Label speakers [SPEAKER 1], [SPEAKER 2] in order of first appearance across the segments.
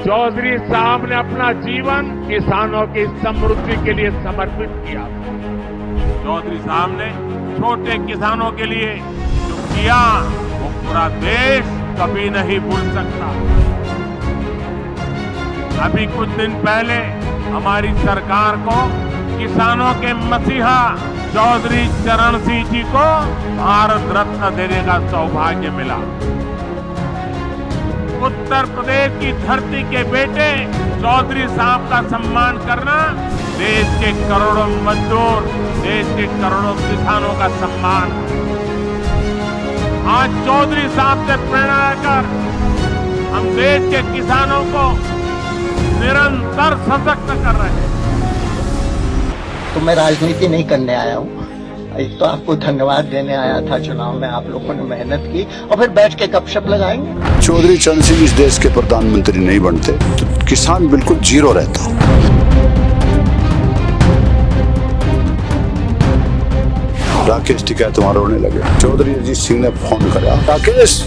[SPEAKER 1] चौधरी साहब ने अपना जीवन किसानों की समृद्धि के लिए समर्पित किया। चौधरी साहब ने छोटे किसानों के लिए जो किया वो पूरा देश कभी नहीं भूल सकता। अभी कुछ दिन पहले हमारी सरकार को किसानों के मसीहा चौधरी चरण सिंह जी को भारत रत्न देने का सौभाग्य मिला। उत्तर प्रदेश की धरती के बेटे चौधरी साहब का सम्मान करना देश के करोड़ों मजदूर, देश के करोड़ों किसानों का सम्मान। आज चौधरी साहब से प्रेरणा लेकर हम देश के किसानों को निरंतर सशक्त कर रहे हैं।
[SPEAKER 2] तो मैं राजनीति नहीं करने आया हूँ, एक तो आपको धन्यवाद देने आया था। चुनाव में आप लोगों ने मेहनत की और फिर बैठ के गपशप लगाएंगे।
[SPEAKER 3] चौधरी चरण सिंह इस देश के प्रधानमंत्री नहीं बनते तो किसान बिल्कुल जीरो रहता। राकेश टिकैत तुम्हारा होने लगे। चौधरी अजीत सिंह ने फोन करा, राकेश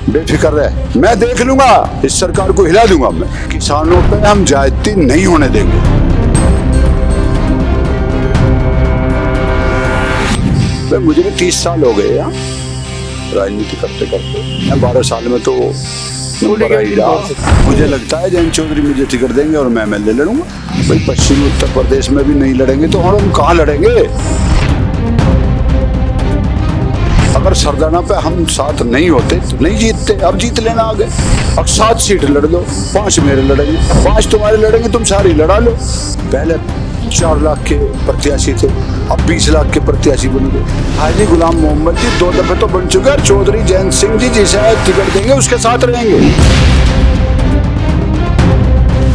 [SPEAKER 3] बेफिक्र रहे, मैं देख लूंगा, इस सरकार को हिला दूंगा, मैं किसानों पे हम ज्यादती नहीं होने देंगे। मुझे भी 30 साल हो गए यहाँ राजनीति करते करते। मैं 12 साल में तो मुझे लगता है जयंत चौधरी मुझे टिकट देंगे और मैं एमएलए लड़ूंगा। भाई पश्चिमी उत्तर प्रदेश में भी नहीं लड़ेंगे तो हम कहाँ लड़ेंगे? अगर सरदाना पे हम साथ नहीं होते तो नहीं जीतते। अब जीत लेना आगे, अब 7 सीट लड़ दो, 5 मेरे लड़ेंगे, 5 तुम्हारे लड़ेंगे, तुम सारी लड़ा लो। पहले 4 लाख के प्रत्याशी थे, अब 20 लाख के प्रत्याशी बन गए। हाजी गुलाम मोहम्मद जी 2 दफे तो बन चुके हैं। चौधरी जयंत सिंह जी जिसे टिकट देंगे उसके साथ रहेंगे।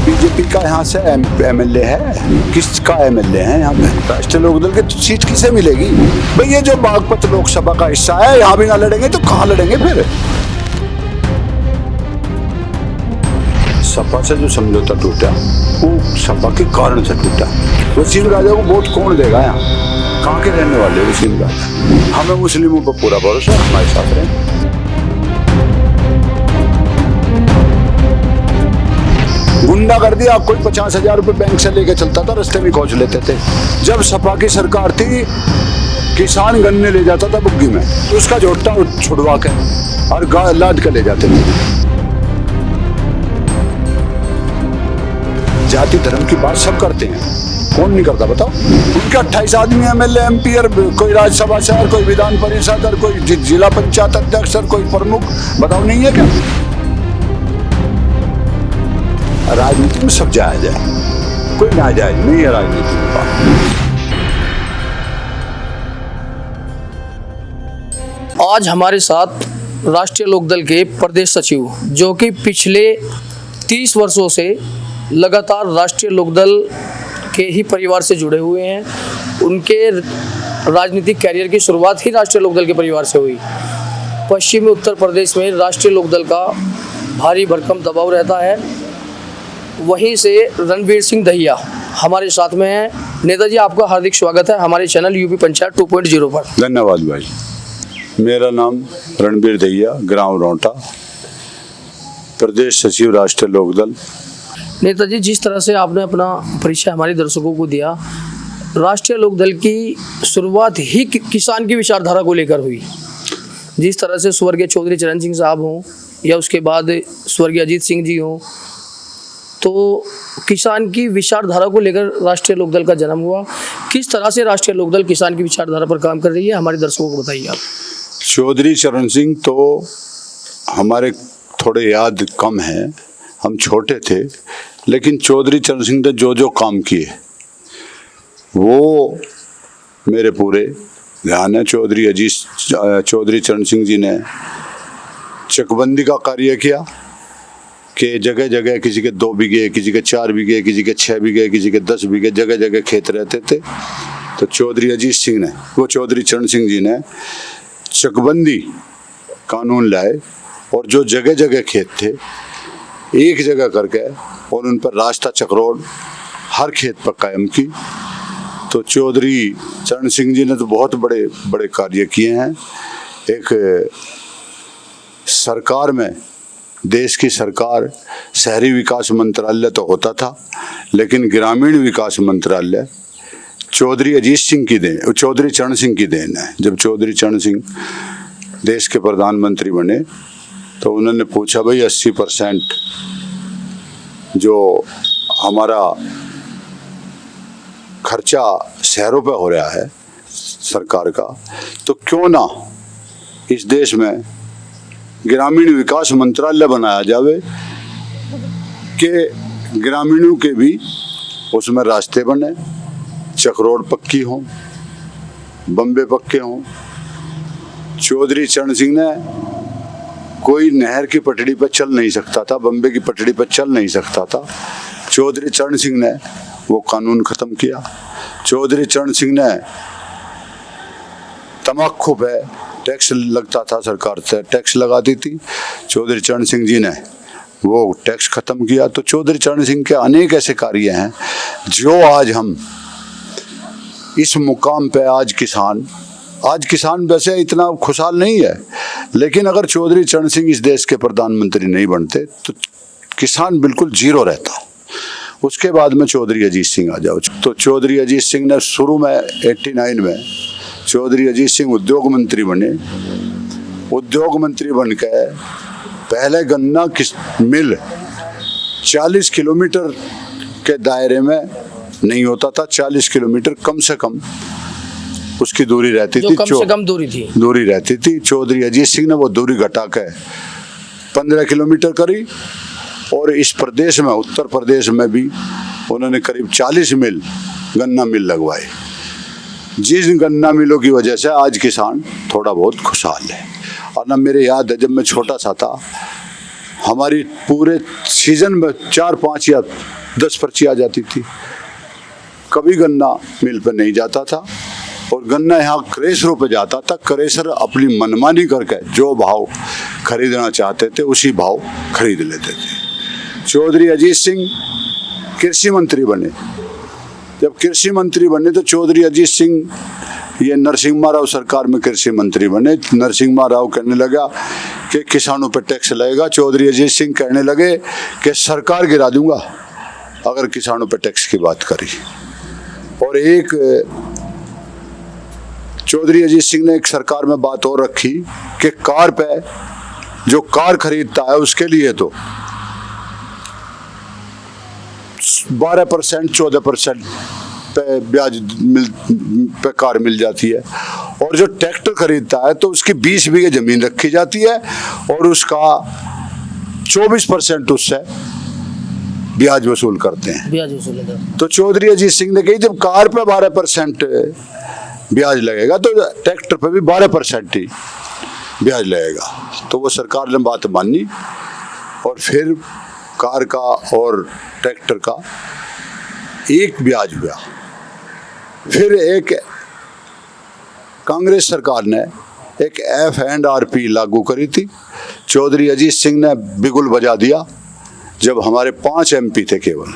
[SPEAKER 3] बीजेपी का यहाँ से एमएलए है, किसका एमएलए है यहाँ पे? राष्ट्रीय लोकदल की सीट किसे मिलेगी? भाई ये जो बागपत लोकसभा का हिस्सा है, यहाँ भी ना लड़ेंगे तो कहाँ लड़ेंगे फिर? सपा से जो समझौता टूटा वो सपा के कारण से टूटा। वसीम राजा को वोट कौन देगा? यहाँ कहाँ के रहने वाले वसीम राजा? हमें मुस्लिमों पर पूरा भरोसा, हमारे साथ रहे। गुंडा कर दिया, कोई 50,000 रुपए बैंक से लेके चलता था, रास्ते में खोज लेते थे। जब सपा की सरकार थी, किसान गन्ने ले जाता था बुग्गी में, उसका झोटा छुड़वा के और लाद के ले जाते थे। जाति धर्म की बात सब करते हैं, कौन नहीं करता बताओ? उनके 28 आदमी एमएलए एमपी, कोई राज्यसभा से, और कोई विधान परिषद, और कोई जिला पंचायत अध्यक्ष, और कोई प्रमुख, बताओ नहीं है क्या? राजनीति में सब जायज है, कोई नाजायज नहीं है राजनीति में बात।
[SPEAKER 4] आज हमारे साथ राष्ट्रीय लोकदल के प्रदेश सचिव, जो कि पिछले 30 वर्षों से लगातार राष्ट्रीय लोकदल के ही परिवार से जुड़े हुए हैं। उनके राजनीतिक कैरियर की शुरुआत ही राष्ट्रीय लोकदल के परिवार से हुई। पश्चिमी उत्तर प्रदेश में राष्ट्रीय लोकदल का भारी भरकम दबाव रहता है। वहीं से रणबीर सिंह दहिया हमारे साथ में हैं। नेताजी, आपका हार्दिक स्वागत है हमारे चैनल यूपी पंचायत 2.0 पर।
[SPEAKER 3] धन्यवाद भाई। मेरा नाम रणबीर दहिया, ग्राम रौंटा, प्रदेश सचिव राष्ट्रीय लोकदल।
[SPEAKER 4] नेताजी, जिस तरह से आपने अपना परिचय हमारे दर्शकों को दिया, राष्ट्रीय लोकदल की शुरुआत ही किसान की विचारधारा को लेकर हुई। जिस तरह से स्वर्गीय चौधरी चरण सिंह साहब हों या उसके बाद स्वर्गीय अजीत सिंह जी हों, तो किसान की विचारधारा को लेकर राष्ट्रीय लोकदल का जन्म हुआ। किस तरह से राष्ट्रीय लोकदल किसान की विचारधारा पर काम कर रही है, हमारे दर्शकों को बताइए आप।
[SPEAKER 3] चौधरी चरण सिंह तो हमारे थोड़े याद कम है, हम छोटे थे, लेकिन चौधरी चरण सिंह ने जो काम किए वो मेरे पूरे ध्यान है। चौधरी चरण सिंह जी ने चकबंदी का कार्य किया कि जगह जगह किसी के 2 बीघे, किसी के 4 बीघे, किसी के 6 बीघे, किसी के 10 बीघे, जगह जगह खेत रहते थे। तो चौधरी चरण सिंह जी ने चकबंदी कानून लाए और जो जगह जगह खेत थे एक जगह करके और उन पर रास्ता चक्रोड़ हर खेत पर कायम की। तो चौधरी चरण सिंह जी ने तो बहुत बड़े बड़े कार्य किए हैं। एक सरकार में देश की सरकार शहरी विकास मंत्रालय तो होता था, लेकिन ग्रामीण विकास मंत्रालय चौधरी अजीत सिंह की देन, चौधरी चरण सिंह की देन है। जब चौधरी चरण सिंह देश के प्रधानमंत्री बने तो उन्होंने पूछा, भाई 80% जो हमारा खर्चा शहरों पे हो रहा है सरकार का, तो क्यों ना इस देश में ग्रामीण विकास मंत्रालय बनाया जावे कि ग्रामीणों के भी उसमें रास्ते बने, चक्रोड पक्की हो, बम्बे पक्के हों। चौधरी चरण सिंह ने कोई नहर की पटड़ी पर चल नहीं सकता था, बम्बे की पटड़ी पर चल नहीं सकता था। चौधरी चरण सिंह ने वो कानून खत्म किया। चौधरी चरण सिंह ने तम्बाकू पे टैक्स लगता था, सरकार से टैक्स लगाती थी, चौधरी चरण सिंह जी ने वो टैक्स खत्म किया। तो चौधरी चरण सिंह के अनेक ऐसे कार्य हैं जो आज हम इस मुकाम पे, आज किसान वैसे इतना खुशहाल नहीं है, लेकिन अगर चौधरी चरण सिंह इस देश के प्रधानमंत्री नहीं बनते तो किसान बिल्कुल जीरो रहता। उसके बाद में चौधरी अजीत सिंह आ जाओ, तो चौधरी अजीत सिंह ने शुरू में 89 में चौधरी अजीत सिंह उद्योग मंत्री बने। उद्योग मंत्री बन के पहले गन्ना मिल 40 किलोमीटर के दायरे में नहीं होता था, 40 किलोमीटर कम से कम उसकी दूरी रहती थी,
[SPEAKER 4] कम से कम दूरी
[SPEAKER 3] रहती थी। चौधरी अजीत सिंह ने वो दूरी घटा के 15 किलोमीटर करी, और इस प्रदेश में, उत्तर प्रदेश में भी उन्होंने करीब 40 मिल गन्ना मिल लगवाए, जिन गन्ना मिलों की वजह से आज किसान थोड़ा बहुत खुशहाल है। और ना मेरे याद है, जब मैं छोटा सा था, हमारी पूरे सीजन में 4, 5 या 10 पर्ची आ जाती थी। कभी गन्ना मिल पर नहीं जाता था, और गन्ना यहाँ क्रेशरों पे जाता था। क्रेशर अपनी मनमानी करके जो भाव खरीदना चाहते थे उसी भाव खरीद लेते थे। चौधरी अजीत सिंह कृषि मंत्री बने। जब कृषि मंत्री बने तो चौधरी अजीत सिंह ये नरसिम्हा राव सरकार में कृषि मंत्री बने। नरसिम्हा राव कहने लगा कि किसानों पर टैक्स लगेगा, चौधरी अजीत सिंह कहने लगे कि सरकार गिरा दूंगा अगर किसानों पर टैक्स की बात करी। और एक चौधरी अजीत सिंह ने एक सरकार में बात और रखी कि कार पे, जो कार खरीदता है उसके लिए तो 12% 14% पे ब्याज पे कार मिल जाती है, और जो ट्रैक्टर खरीदता है तो उसकी 20 बीघे जमीन रखी जाती है और उसका 24% उससे ब्याज वसूल करते हैं। तो चौधरी अजीत सिंह ने कही, जब कार पे 12% ब्याज लगेगा तो ट्रैक्टर पे भी 12% ही ब्याज लगेगा। तो वो सरकार ने बात मानी, और फिर कार का और ट्रैक्टर का एक ब्याज हुआ। फिर एक कांग्रेस सरकार ने एक F&RP लागू करी थी। चौधरी अजीत सिंह ने बिगुल बजा दिया जब हमारे 5 MP थे केवल।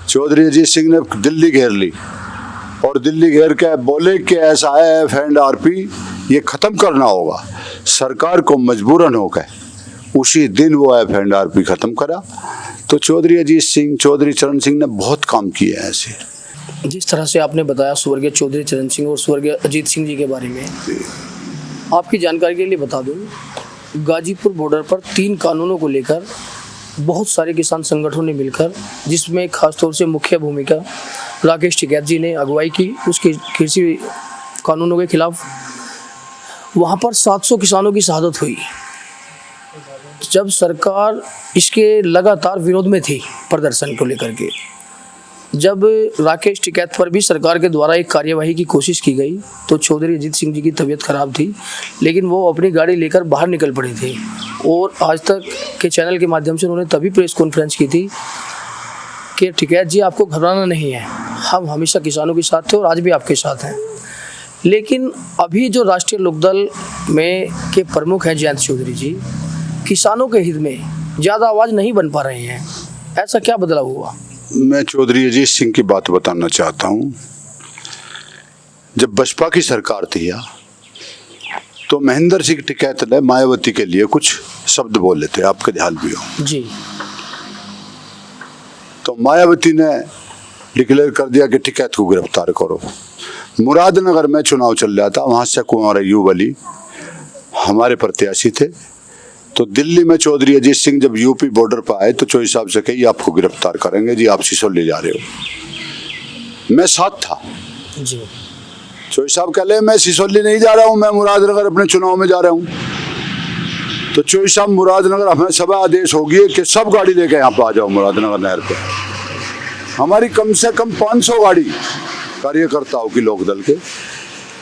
[SPEAKER 3] चौधरी अजीत सिंह ने दिल्ली घेर ली, और दिल्ली घेर के बोले कि ऐसा है F&RP ये ख़त्म करना होगा। सरकार को मजबूरन होकर उसी दिन वो F&RP ख़त्म करा। तो चौधरी अजीत सिंह, चौधरी चरण सिंह ने बहुत काम किए हैं ऐसे।
[SPEAKER 4] जिस तरह से आपने बताया स्वर्गीय चौधरी चरण सिंह और स्वर्गीय अजीत सिंह जी के बारे में, आपकी जानकारी के लिए बता दूं, गाजीपुर बॉर्डर पर 3 कानूनों को लेकर बहुत सारे किसान संगठनों ने मिलकर, जिसमें खासतौर से मुख्य भूमिका राकेश टिकैत जी ने अगुवाई की उसके कृषि कानूनों के खिलाफ, वहाँ पर 700 किसानों की शहादत हुई। जब सरकार इसके लगातार विरोध में थी प्रदर्शन को लेकर के, जब राकेश टिकैत पर भी सरकार के द्वारा एक कार्यवाही की कोशिश की गई तो चौधरी अजीत सिंह जी की तबीयत खराब थी, लेकिन वो अपनी गाड़ी लेकर बाहर निकल पड़े थे। और आज तक के चैनल के माध्यम से उन्होंने तभी प्रेस कॉन्फ्रेंस की थी कि टिकैत जी आपको घबराना नहीं है, हम हमेशा किसानों के साथ थे और आज भी आपके साथ हैं। लेकिन अभी जो राष्ट्रीय लोकदल में के प्रमुख हैं जयंत चौधरी जी, किसानों के हित में ज़्यादा आवाज़ नहीं बन पा रहे हैं, ऐसा क्या बदलाव हुआ?
[SPEAKER 3] मैं चौधरी अजीत सिंह की बात बताना चाहता हूँ। जब बसपा की सरकार थी तो महेंद्र सिंह टिकैत ने मायावती के लिए कुछ शब्द बोले थे, आपके ध्यान भी हो
[SPEAKER 4] जी।
[SPEAKER 3] तो मायावती ने डिक्लेयर कर दिया कि टिकैत को गिरफ्तार करो। मुरादनगर में चुनाव चल रहा था, वहां से कुंवर अयूब अली हमारे प्रत्याशी थे। तो दिल्ली में चौधरी अजीत सिंह जब यूपी बॉर्डर पर आए तो चौधरी साहब से कही आपको गिरफ्तार करेंगे जी, आप सिसोली जा रहे हो। मैं साथ था
[SPEAKER 4] जी।
[SPEAKER 3] चौधरी साहब कह ले मैं सिसोली नहीं जा रहा हूँ, मैं मुरादनगर अपने चुनाव में जा रहा हूँ। तो चौधरी साहब मुरादनगर हमें सब आदेश हो गए कि सब गाड़ी लेके यहाँ पे आ जाओ मुरादनगर नहर पे। हमारी कम से कम 500 गाड़ी कार्यकर्ताओं की लोकदल के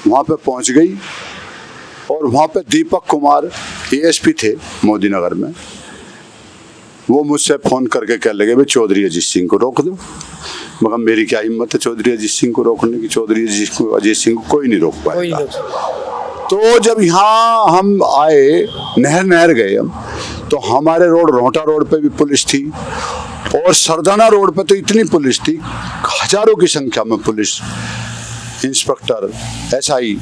[SPEAKER 3] वहाँ पे पहुँच गई। और वहाँ पे दीपक कुमार एएसपी थे मोदी नगर में, वो मुझसे फ़ोन करके कह लगे भाई चौधरी अजीत सिंह को रोक दो। मगर मेरी क्या हिम्मत है चौधरी अजीत सिंह को रोकने की, चौधरी अजीत सिंह को कोई नहीं रोक पाएगा। तो जब यहाँ हम आए नहर गए हम, तो हमारे रोड रोहटा रोड पे भी पुलिस थी और सरदाना रोड पे तो इतनी पुलिस थी, हजारों की संख्या में पुलिस इंस्पेक्टर एसआई,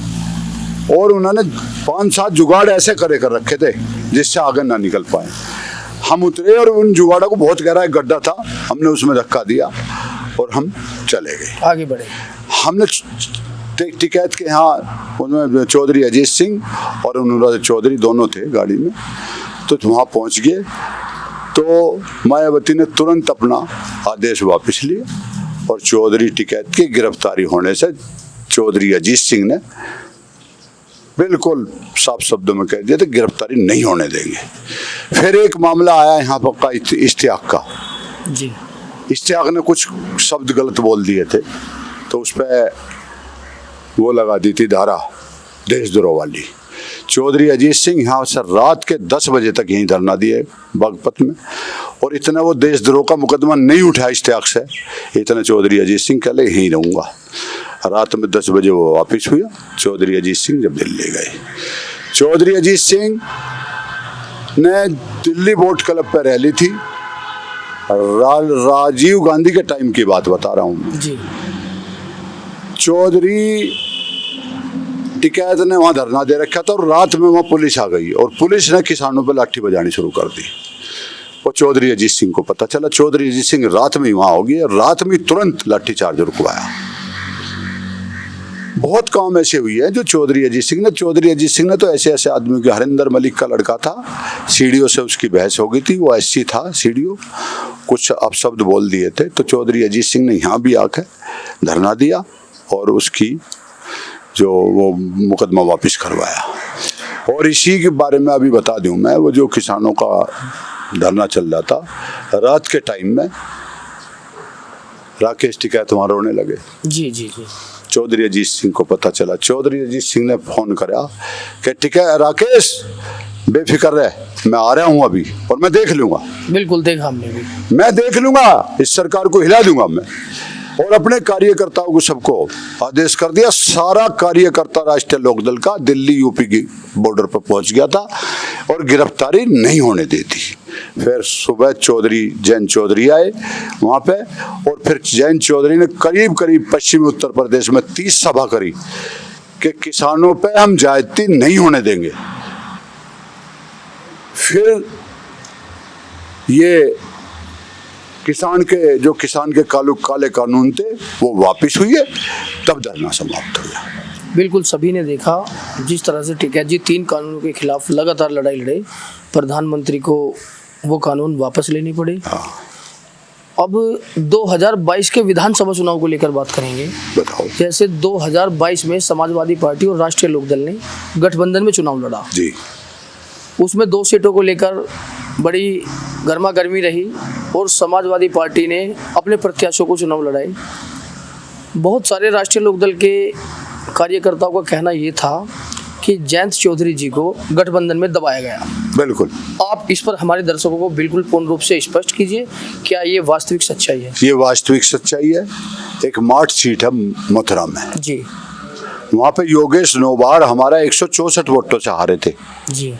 [SPEAKER 3] और उन्होंने 5-7 जुगाड़ ऐसे करे कर रखे थे जिससे आगे ना निकल पाए। हम उतरे और उन जुगाड़ों को बहुत गहरा एक गड्ढा था, हमने उसमें धक्का दिया और हम चले गए,
[SPEAKER 4] आगे बढ़े। हमने
[SPEAKER 3] टिकैत के यहाँ उनमें चौधरी अजीत सिंह और अनुराग चौधरी दोनों थे गाड़ी में। तो वहाँ पहुँच गए तो मायावती ने तुरंत अपना आदेश वापस लिया और चौधरी टिकैत की गिरफ्तारी होने से चौधरी अजीत सिंह ने बिल्कुल साफ शब्दों में कह दिया था गिरफ्तारी नहीं होने देंगे। फिर एक मामला आया यहाँ पर इश्तियाक का
[SPEAKER 4] जी।
[SPEAKER 3] इश्तियाक ने कुछ शब्द गलत बोल दिए थे तो उस पर वो लगा दी थी धारा देशद्रोह वाली। चौधरी अजीत सिंह यहाँ से रात के 10 बजे तक यहीं धरना दिए बागपत में, और इतना वो देशद्रोह का मुकदमा नहीं उठा इश्तियाक से, इतना चौधरी अजीत सिंह कह ले यहीं रहूँगा। रात में 10 बजे वो वापस हुआ। चौधरी अजीत सिंह जब दिल्ली गए, चौधरी अजीत सिंह ने दिल्ली बोट क्लब पर रैली थी, राजीव गांधी के टाइम की बात बता रहा हूँ
[SPEAKER 4] जी।
[SPEAKER 3] चौधरी टिकैत ने वहाँ धरना दे रखा था और रात में वहाँ पुलिस आ गई और पुलिस ने किसानों पर लाठी बजानी शुरू कर दी। और चौधरी अजीत सिंह को पता चला, चौधरी अजीत सिंह रात में वहाँ हो गई, रात में तुरंत लाठीचार्ज रुकवाया। बहुत काम ऐसे हुई है जो चौधरी अजीत सिंह ने तो ऐसे ऐसे आदमी के, हरिंदर मलिक का लड़का था, सीडीओ से उसकी बहस हो गई थी, वो एससी था सीडीओ, कुछ अपशब्द बोल दिए थे तो चौधरी अजीत सिंह ने यहाँ भी आकर धरना दिया और उसकी जो वो मुकदमा वापस करवाया। और इसी के बारे में अभी बता दूं मैं, वो जो किसानों का धरना चल रहा था रात के टाइम में, राकेश टिकैत वहाँ रोने लगे।
[SPEAKER 4] जी जी जी।
[SPEAKER 3] चौधरी अजीत सिंह को पता चला, चौधरी अजीत सिंह ने फोन करा कि टिकैत राकेश बेफिक्र रहे, मैं आ रहा हूँ अभी और मैं देख लूंगा।
[SPEAKER 4] बिल्कुल देखा हमने भी,
[SPEAKER 3] मैं देख लूंगा, इस सरकार को हिला दूंगा मैं। और अपने कार्यकर्ताओं को सबको आदेश कर दिया। सारा कार्यकर्ता राष्ट्रीय लोकदल का दिल्ली यूपी की बॉर्डर पर पहुंच गया था और गिरफ्तारी नहीं होने देती। फिर सुबह जैन चौधरी आए वहाँ पे और फिर जैन चौधरी ने करीब करीब पश्चिमी उत्तर प्रदेश में 30 सभा करी कि किसानों पे हम ज्यादती नहीं होने देंगे। फिर ये किसान के काले कानून थे वो वापस हुए, तब धरना समाप्त हुआ।
[SPEAKER 4] बिल्कुल सभी ने देखा जिस तरह से टिकैत जी 3 कानूनों के खिलाफ लगातार लड़ाई लड़े, प्रधानमंत्री को वो कानून वापस लेने पड़े। अब 2022 के विधानसभा चुनाव को लेकर बात करेंगे।
[SPEAKER 3] बताओ।
[SPEAKER 4] जैसे 2022 में समाजवादी पार्टी और राष्ट्रीय लोकदल ने गठबंधन में चुनाव लड़ा
[SPEAKER 3] जी।
[SPEAKER 4] उसमें 2 सीटों को लेकर बड़ी गर्मा गर्मी रही और समाजवादी पार्टी ने अपने प्रत्याशियों को चुनाव लड़ाए। बहुत सारे राष्ट्रीय लोकदल के कार्यकर्ताओं का कहना ये था कि जयंत चौधरी जी को गठबंधन में दबाया गया।
[SPEAKER 3] बिल्कुल।
[SPEAKER 4] आप इस पर हमारे दर्शकों को बिल्कुल पूर्ण रूप से स्पष्ट कीजिए, क्या ये वास्तविक सच्चाई है?
[SPEAKER 3] ये वास्तविक सच्चाई है। एक माठ सीट है मथुरा में
[SPEAKER 4] जी,
[SPEAKER 3] वहाँ पे योगेश नौबार हमारा 164 वोटों से हारे थे
[SPEAKER 4] जी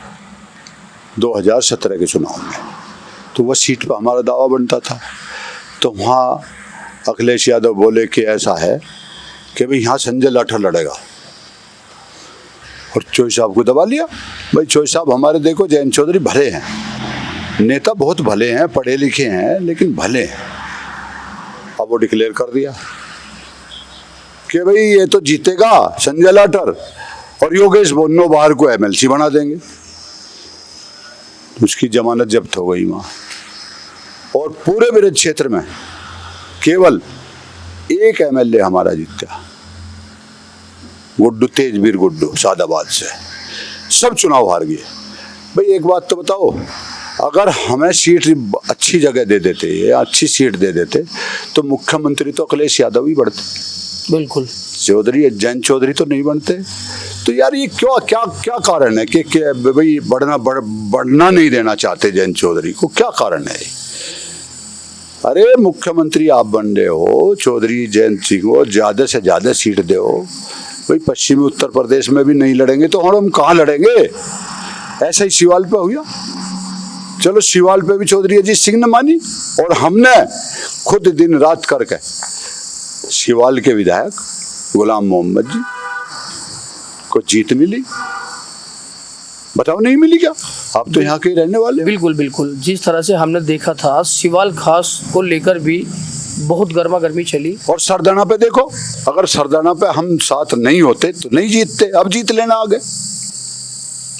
[SPEAKER 3] 2017 के चुनाव में। तो वह सीट पर हमारा दावा बनता था। तो वहाँ अखिलेश यादव बोले कि ऐसा है कि भाई यहाँ संजय लाठर लड़ेगा। और चौधरी साहब को दबा लिया। भाई चौधरी साहब हमारे देखो जयंत चौधरी भले हैं, नेता बहुत भले हैं, पढ़े लिखे हैं, लेकिन भले हैं। अब वो डिक्लेयर कर दिया कि भाई ये तो जीतेगा संजय लाटर और योगेश नोबार को एमएलसी बना देंगे। उसकी जमानत जब्त हो गई वहां, और पूरे ब्रज क्षेत्र में केवल एक एमएलए हमारा जीता, गुड्डू, तेजवीर गुड्डू सादाबाद से। सब चुनाव हार गए। भाई एक बात तो बताओ, अगर हमें सीट अच्छी जगह दे देते या अच्छी सीट दे देते तो मुख्यमंत्री तो अखिलेश यादव ही बढ़ते,
[SPEAKER 4] बिल्कुल।
[SPEAKER 3] चौधरी जयंत चौधरी तो नहीं बनते। तो यार ये क्यों, क्या क्या कारण है कि भाई बढ़ना नहीं देना चाहते जयंत चौधरी को? क्या कारण है? अरे मुख्यमंत्री आप बन रहे हो, चौधरी जयंत सिंह को ज्यादा से ज्यादा सीट दो। भाई पश्चिमी उत्तर प्रदेश में भी नहीं लड़ेंगे तो हम कहाँ लड़ेंगे? ऐसा ही शिवाल पे हुआ। चलो शिवाल पे भी चौधरी अजीत सिंह ने मानी, और हमने खुद दिन रात करके शिवाल के विधायक गुलाम मोहम्मद जी को जीत मिली। बताओ नहीं मिली क्या? आप तो यहाँ के रहने वाले।
[SPEAKER 4] बिल्कुल बिल्कुल, जिस तरह से हमने देखा था शिवाल खास को लेकर भी बहुत गर्मा गर्मी चली।
[SPEAKER 3] और सरदाना पे देखो, अगर सरदाना पे हम साथ नहीं होते तो नहीं जीतते। अब जीत लेना आ गए,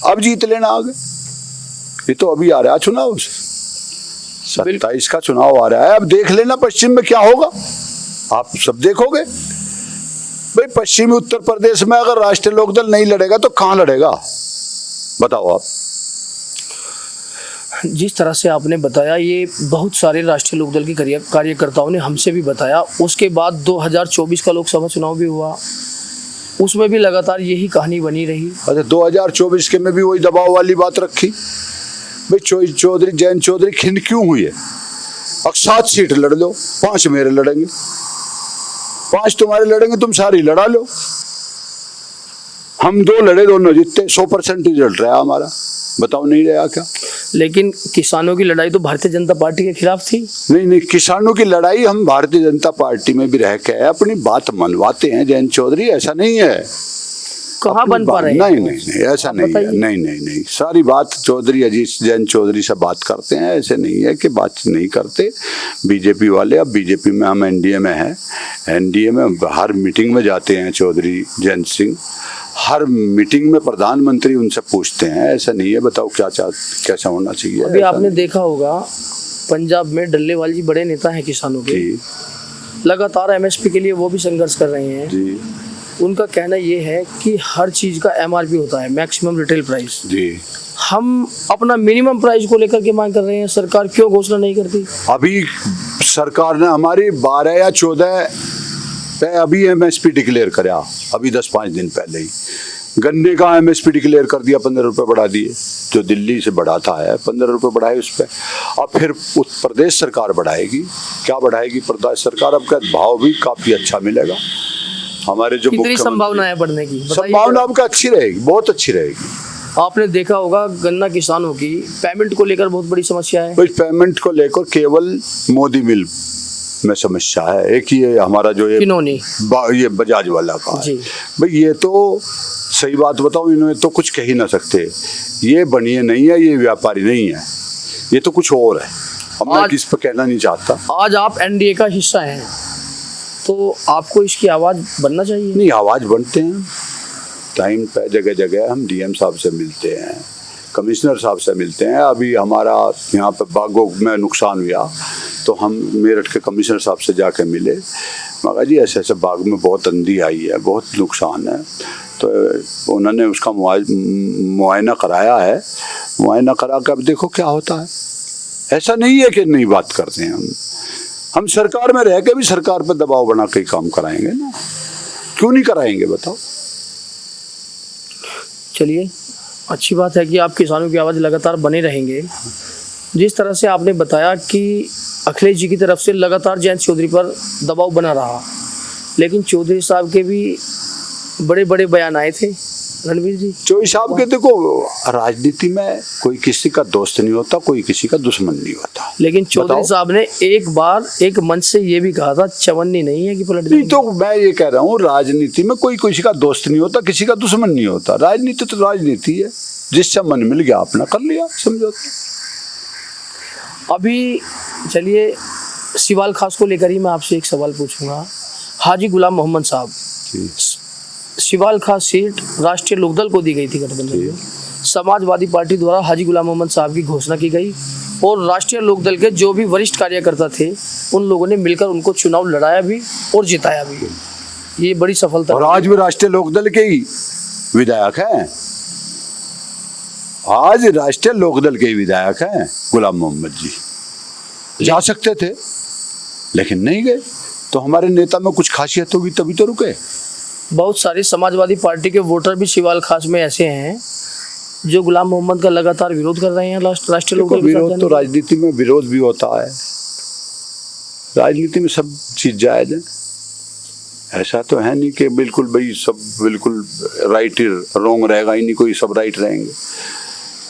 [SPEAKER 3] अब जीत लेना आ गए। ये तो अभी आ रहा है चुनाव, 27 का चुनाव आ रहा है। अब देख लेना पश्चिम में क्या होगा, आप सब देखोगे। भाई पश्चिमी उत्तर प्रदेश में अगर राष्ट्रीय लोकदल नहीं लड़ेगा तो कहां लड़ेगा? बताओ आप।
[SPEAKER 4] जिस तरह से आपने बताया, ये बहुत सारे राष्ट्रीय लोकदल के कार्यकर्ताओं ने हमसे भी बताया। उसके बाद 2024 का लोकसभा चुनाव भी हुआ, उसमें भी लगातार यही कहानी बनी रही।
[SPEAKER 3] अच्छा 2024 के में भी वही दबाव वाली बात रखी। भाई चौधरी जयंत चौधरी खिंड क्यों हुई है? अब 7 सीट लड़ लो, 5 मेरे लड़ेंगे, 5 तुम्हारे लड़ेंगे, तुम सारी लड़ा लो। हम 2 लड़े, दोनों जीतते, 100% रिजल्ट रहा हमारा। बताओ नहीं रहा क्या?
[SPEAKER 4] लेकिन किसानों की लड़ाई तो भारतीय जनता पार्टी के खिलाफ थी।
[SPEAKER 3] नहीं, किसानों की लड़ाई हम भारतीय जनता पार्टी में भी रह के अपनी बात मनवाते हैं जयंत चौधरी। ऐसा नहीं है,
[SPEAKER 4] कहाँ बन पा रहे हैं?
[SPEAKER 3] नहीं ऐसा नहीं है। नहीं, सारी बात चौधरी अजीत जयंत चौधरी से बात करते हैं। ऐसे नहीं है कि बात नहीं करते। बीजेपी वाले, अब बीजेपी में हम एनडीए में हैं, एनडीए में हर मीटिंग में जाते हैं चौधरी जयंत सिंह, हर मीटिंग में प्रधानमंत्री उनसे पूछते हैं। ऐसा नहीं है। बताओ कैसा होना चाहिए?
[SPEAKER 4] अभी आपने देखा होगा पंजाब में डल्लेवाल जी बड़े नेता हैं किसानों के, लगातार एमएसपी के लिए वो भी संघर्ष कर रहे हैं
[SPEAKER 3] जी।
[SPEAKER 4] उनका कहना ये है कि हर चीज का एमआरपी होता है, मैक्सिमम रिटेल प्राइस जी। हम अपना मिनिमम प्राइस को लेकर के मांग कर रहे हैं, सरकार क्यों घोषणा नहीं करती?
[SPEAKER 3] अभी सरकार ने हमारी 12 या 14 पे अभी एमएसपी डिक्लेयर कराया, अभी 10-5 दिन पहले ही। गन्ने का एमएसपी डिक्लेयर कर दिया, 15 रुपए बढ़ा दिए, जो दिल्ली से बढ़ाता है 15 रुपए बढ़ाए उस पर। अब फिर प्रदेश सरकार बढ़ाएगी, क्या बढ़ाएगी प्रदेश सरकार? अब का भाव भी काफी अच्छा मिलेगा। हमारे जो
[SPEAKER 4] कितनी संभावना है बढ़ने की?
[SPEAKER 3] संभावना आपका अच्छी रहेगी, बहुत अच्छी रहेगी।
[SPEAKER 4] आपने देखा होगा गन्ना किसानों की पेमेंट को लेकर बहुत बड़ी समस्या है।
[SPEAKER 3] पेमेंट को लेकर केवल मोदी मिल में समस्या है। एक ही हमारा जो ये बजाज वाला का है भाई, ये तो सही बात बताऊं, इन्होंने तो कुछ कह ही ना सकते। ये बनिए नहीं है, ये व्यापारी नहीं है, ये तो कुछ और है। अब मैं किस पर कहना नहीं चाहता।
[SPEAKER 4] आज आप एनडीए का हिस्सा हैं तो आपको इसकी आवाज बनना चाहिए।
[SPEAKER 3] नहीं, आवाज बनते हैं टाइम पे, जगह जगह हम डीएम साहब से मिलते हैं, कमिश्नर साहब से मिलते हैं। अभी हमारा यहाँ पे बागों में नुकसान हुआ तो हम मेरठ के कमिश्नर साहब से जाके मिले, मगर जी ऐसे ऐसे बाग में बहुत अंधी आई है, बहुत नुकसान है। तो उन्होंने उसका मुआयना कराया है, मुआयना करा के अब देखो क्या होता है। ऐसा नहीं है कि नहीं बात करते हैं हम सरकार में रह के भी सरकार पर दबाव बना के काम कराएंगे ना, क्यों नहीं कराएंगे बताओ?
[SPEAKER 4] चलिए, अच्छी बात है कि आप किसानों की आवाज़ लगातार बने रहेंगे। जिस तरह से आपने बताया कि अखिलेश जी की तरफ से लगातार जयंत चौधरी पर दबाव बना रहा, लेकिन चौधरी साहब के भी बड़े बड़े बयान आए थे रणवीर जी?
[SPEAKER 3] चौधरी साहब के देखो, राजनीति में कोई किसी का दोस्त नहीं होता, कोई किसी का दुश्मन नहीं होता।
[SPEAKER 4] लेकिन चौधरी
[SPEAKER 3] बताओ।
[SPEAKER 4] साहब ने एक बार एक मंच से ये भी कहा था चवन्नी नहीं है कि पलट
[SPEAKER 3] नहीं
[SPEAKER 4] जाएंगे।
[SPEAKER 3] तो मैं ये कह रहा हूँ, राजनीति में कोई किसी का दोस्त नहीं होता, किसी का दुश्मन नहीं होता। राजनीति तो राजनीति है, जिससे मन मिल गया अपना कर लिया समझौता।
[SPEAKER 4] अभी चलिए सिवाल खास को लेकर ही मैं आपसे एक सवाल पूछूंगा। हाजी गुलाम मोहम्मद साहब, सिवाल खास सीट राष्ट्रीय लोकदल को दी गई थी गठबंधन में। समाजवादी पार्टी द्वारा हाजी गुलाम मोहम्मद साहब की घोषणा की गई और राष्ट्रीय लोकदल के जो भी वरिष्ठ कार्यकर्ता थे उन लोगों ने मिलकर उनको चुनाव लड़ाया भी और जिताया भी। ये बड़ी सफलता।
[SPEAKER 3] और आज भी राष्ट्रीय लोकदल के ही विधायक हैं, आज राष्ट्रीय लोकदल के ही विधायक हैं गुलाम मोहम्मद जी। जा सकते थे लेकिन नहीं गए, तो हमारे नेता में कुछ खासियत होगी तभी तो रुके।
[SPEAKER 4] बहुत सारे समाजवादी पार्टी के वोटर भी सिवाल खास में ऐसे हैं जो गुलाम मोहम्मद का लगातार विरोध कर रहे हैं राष्ट्रीय लोकदल के साथ
[SPEAKER 3] विरोध
[SPEAKER 4] जाने
[SPEAKER 3] तो
[SPEAKER 4] का।
[SPEAKER 3] राजनीति में विरोध भी होता है, राजनीति में सब चीज जायज है। ऐसा तो है नहीं कि बिल्कुल भाई सब बिल्कुल राइट रोंग रहेगा ही नहीं, कोई सब राइट रहेंगे,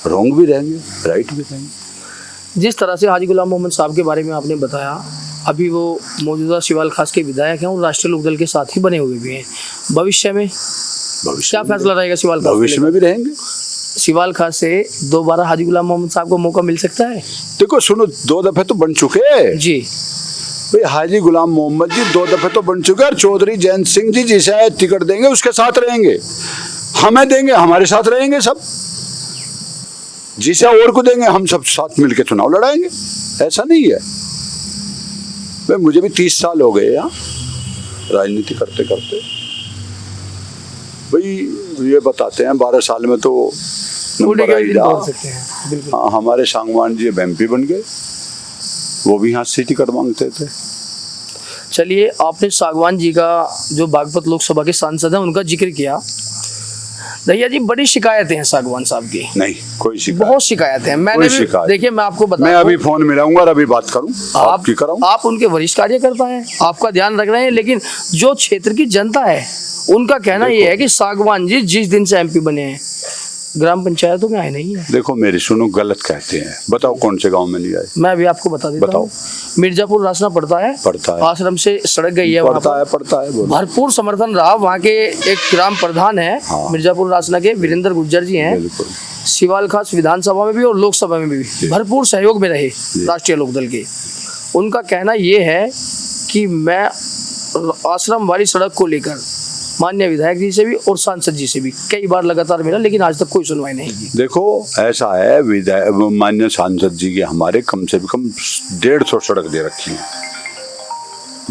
[SPEAKER 3] रोंग भी रहेंगे राइट भी रहेंगे।
[SPEAKER 4] जिस तरह से हाजी गुलाम मोहम्मद साहब के बारे में आपने बताया, अभी वो मौजूदा सिवाल खास के विधायक हैं और राष्ट्रीय लोकदल के साथ ही बने हुए भी हैं। भविष्य में क्या फैसला रहेगा सिवाल खास?
[SPEAKER 3] भविष्य में भी रहेंगे।
[SPEAKER 4] सिवाल खास से दोबारा हाजी गुलाम मोहम्मद साहब को मौका मिल सकता है?
[SPEAKER 3] देखो सुनो, 2 दफे तो बन चुके
[SPEAKER 4] जी
[SPEAKER 3] भाई, हाजी गुलाम मोहम्मद जी 2 दफे तो बन चुके, और चौधरी जयंत सिंह जी जिसे टिकट देंगे उसके साथ रहेंगे, हमें देंगे हमारे साथ रहेंगे सब, जिसे और को देंगे हम सब साथ मिलकर चुनाव लड़ाएंगे। ऐसा नहीं है भाई, मुझे भी 30 साल हो गए यहाँ राजनीति करते करते। भाई ये बताते हैं 12 साल में तो
[SPEAKER 4] बूढ़े
[SPEAKER 3] नंबर
[SPEAKER 4] का
[SPEAKER 3] आई
[SPEAKER 4] दिन
[SPEAKER 3] जा।
[SPEAKER 4] बोल सकते हैं, बिल्कुल।
[SPEAKER 3] हाँ, हमारे सांगवान जी अब MP बन गए, वो भी यहाँ से टिकट मांगते थे।
[SPEAKER 4] चलिए, आपने सागवान जी का जो बागपत लोकसभा के सांसद हैं उनका जिक्र किया। भैया जी, बड़ी शिकायतें हैं सागवान साहब की।
[SPEAKER 3] नहीं कोई शिकायत,
[SPEAKER 4] बहुत शिकायतें हैं। मैंने
[SPEAKER 3] कोई
[SPEAKER 4] भी
[SPEAKER 3] शिकायत।
[SPEAKER 4] देखिए, मैं आपको बता
[SPEAKER 3] मैं अभी फोन मिलाऊंगा और अभी बात करूं, आपकी कराऊं।
[SPEAKER 4] आप उनके वरिष्ठ कार्यकर्ता हैं, आपका ध्यान रख रहे हैं, लेकिन जो क्षेत्र की जनता है उनका कहना ये है कि सागवान जी जिस दिन से MP बने हैं ग्राम पंचायतों में आए नहीं है।
[SPEAKER 3] देखो मेरी सुनो, गलत कहते हैं, बताओ कौन से गांव में नहीं आए?
[SPEAKER 4] मैं अभी आपको बता देता
[SPEAKER 3] बताओ।
[SPEAKER 4] हूँ। मिर्जापुर रासना पड़ता है, आश्रम से सड़क गई है, वहाँ पर
[SPEAKER 3] पड़ता है बोलो।
[SPEAKER 4] भरपूर समर्थन रहा। वहाँ के एक ग्राम प्रधान है
[SPEAKER 3] हाँ।
[SPEAKER 4] मिर्जापुर रासना के वीरेंद्र गुर्जर जी हैं,
[SPEAKER 3] बिल्कुल।
[SPEAKER 4] सिवाल खास विधानसभा में भी और लोकसभा में भी भरपूर सहयोग में रहे राष्ट्रीय लोकदल के। उनका कहना ये है कि मैं आश्रम वाली सड़क को लेकर माननीय विधायक जी से भी और सांसद जी से भी कई बार लगातार मिला, लेकिन आज तक कोई सुनवाई नहीं की।
[SPEAKER 3] देखो ऐसा है, विधायक माननीय सांसद जी के हमारे कम से कम 150 सड़क दे रखी है,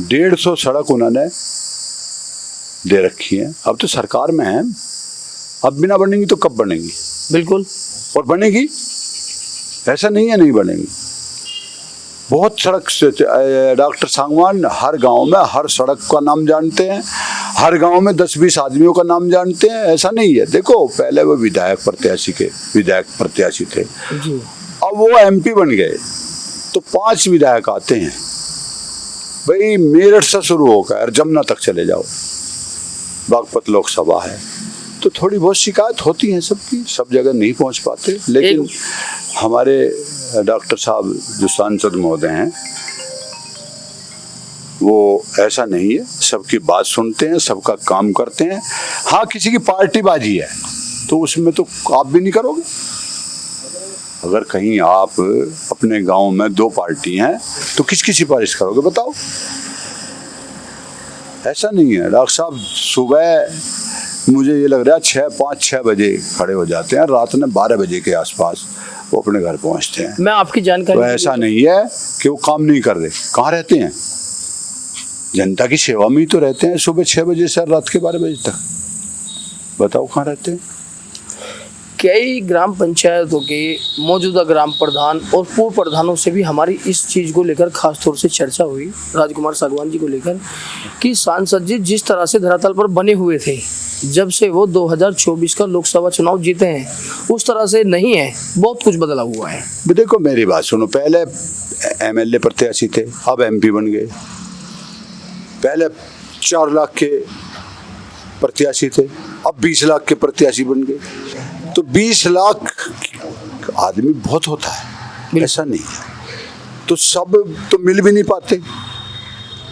[SPEAKER 3] 150 सड़क उन्होंने दे रखी है। अब तो सरकार में है, अब बिना बनेंगी तो कब बनेगी?
[SPEAKER 4] बिल्कुल।
[SPEAKER 3] और बनेगी, ऐसा नहीं है नहीं बनेगी। बहुत सड़क से डॉक्टर सांगवान हर गांव में हर सड़क का नाम जानते हैं, हर गांव में 10-20 आदमियों का नाम जानते हैं। ऐसा नहीं है। देखो पहले वो विधायक प्रत्याशी थे
[SPEAKER 4] जी।
[SPEAKER 3] अब वो MP बन गए तो 5 विधायक आते हैं। भाई मेरठ से शुरू होकर जमुना तक चले जाओ, बागपत लोकसभा है, तो थोड़ी बहुत शिकायत होती है सबकी, सब जगह नहीं पहुंच पाते। लेकिन हमारे डॉक्टर साहब जो सांसद महोदय हैं वो ऐसा नहीं है, सबकी बात सुनते हैं, सबका काम करते हैं। हाँ, किसी की पार्टीबाजी है तो उसमें तो आप भी नहीं करोगे। अगर कहीं आप अपने गांव में 2 पार्टी हैं तो किसकी सिफारिश करोगे बताओ? ऐसा नहीं है। डॉक्टर साहब सुबह मुझे ये लग रहा है 5-6 बजे खड़े हो जाते हैं, रात में 12 बजे के आसपास वो अपने घर पहुंचते हैं।
[SPEAKER 4] मैं आपकी जानकारी,
[SPEAKER 3] तो ऐसा नहीं है कि वो काम नहीं कर रहे। कहाँ रहते हैं? जनता की सेवा में ही तो रहते हैं, सुबह 6 बजे से रात के 12 बजे तक। बताओ कहाँ रहते हैं?
[SPEAKER 4] कई ग्राम पंचायतों के मौजूदा ग्राम प्रधान और पूर्व प्रधानों से भी हमारी इस चीज़ को लेकर खास तौर से चर्चा हुई, राजकुमार सागवान जी को लेकर, कि सांसद जी जिस तरह से धरातल पर बने हुए थे जब से वो 2024 का लोकसभा चुनाव जीते हैं उस तरह से नहीं है, बहुत कुछ बदला हुआ है।
[SPEAKER 3] देखो मेरी बात सुनो, पहले MLA प्रत्याशी थे, अब MP बन गए। पहले 4 लाख के प्रत्याशी थे, अब 20 लाख के प्रत्याशी बन गए। तो 20 लाख आदमी बहुत होता है, ऐसा नहीं है। तो सब तो मिल भी नहीं पाते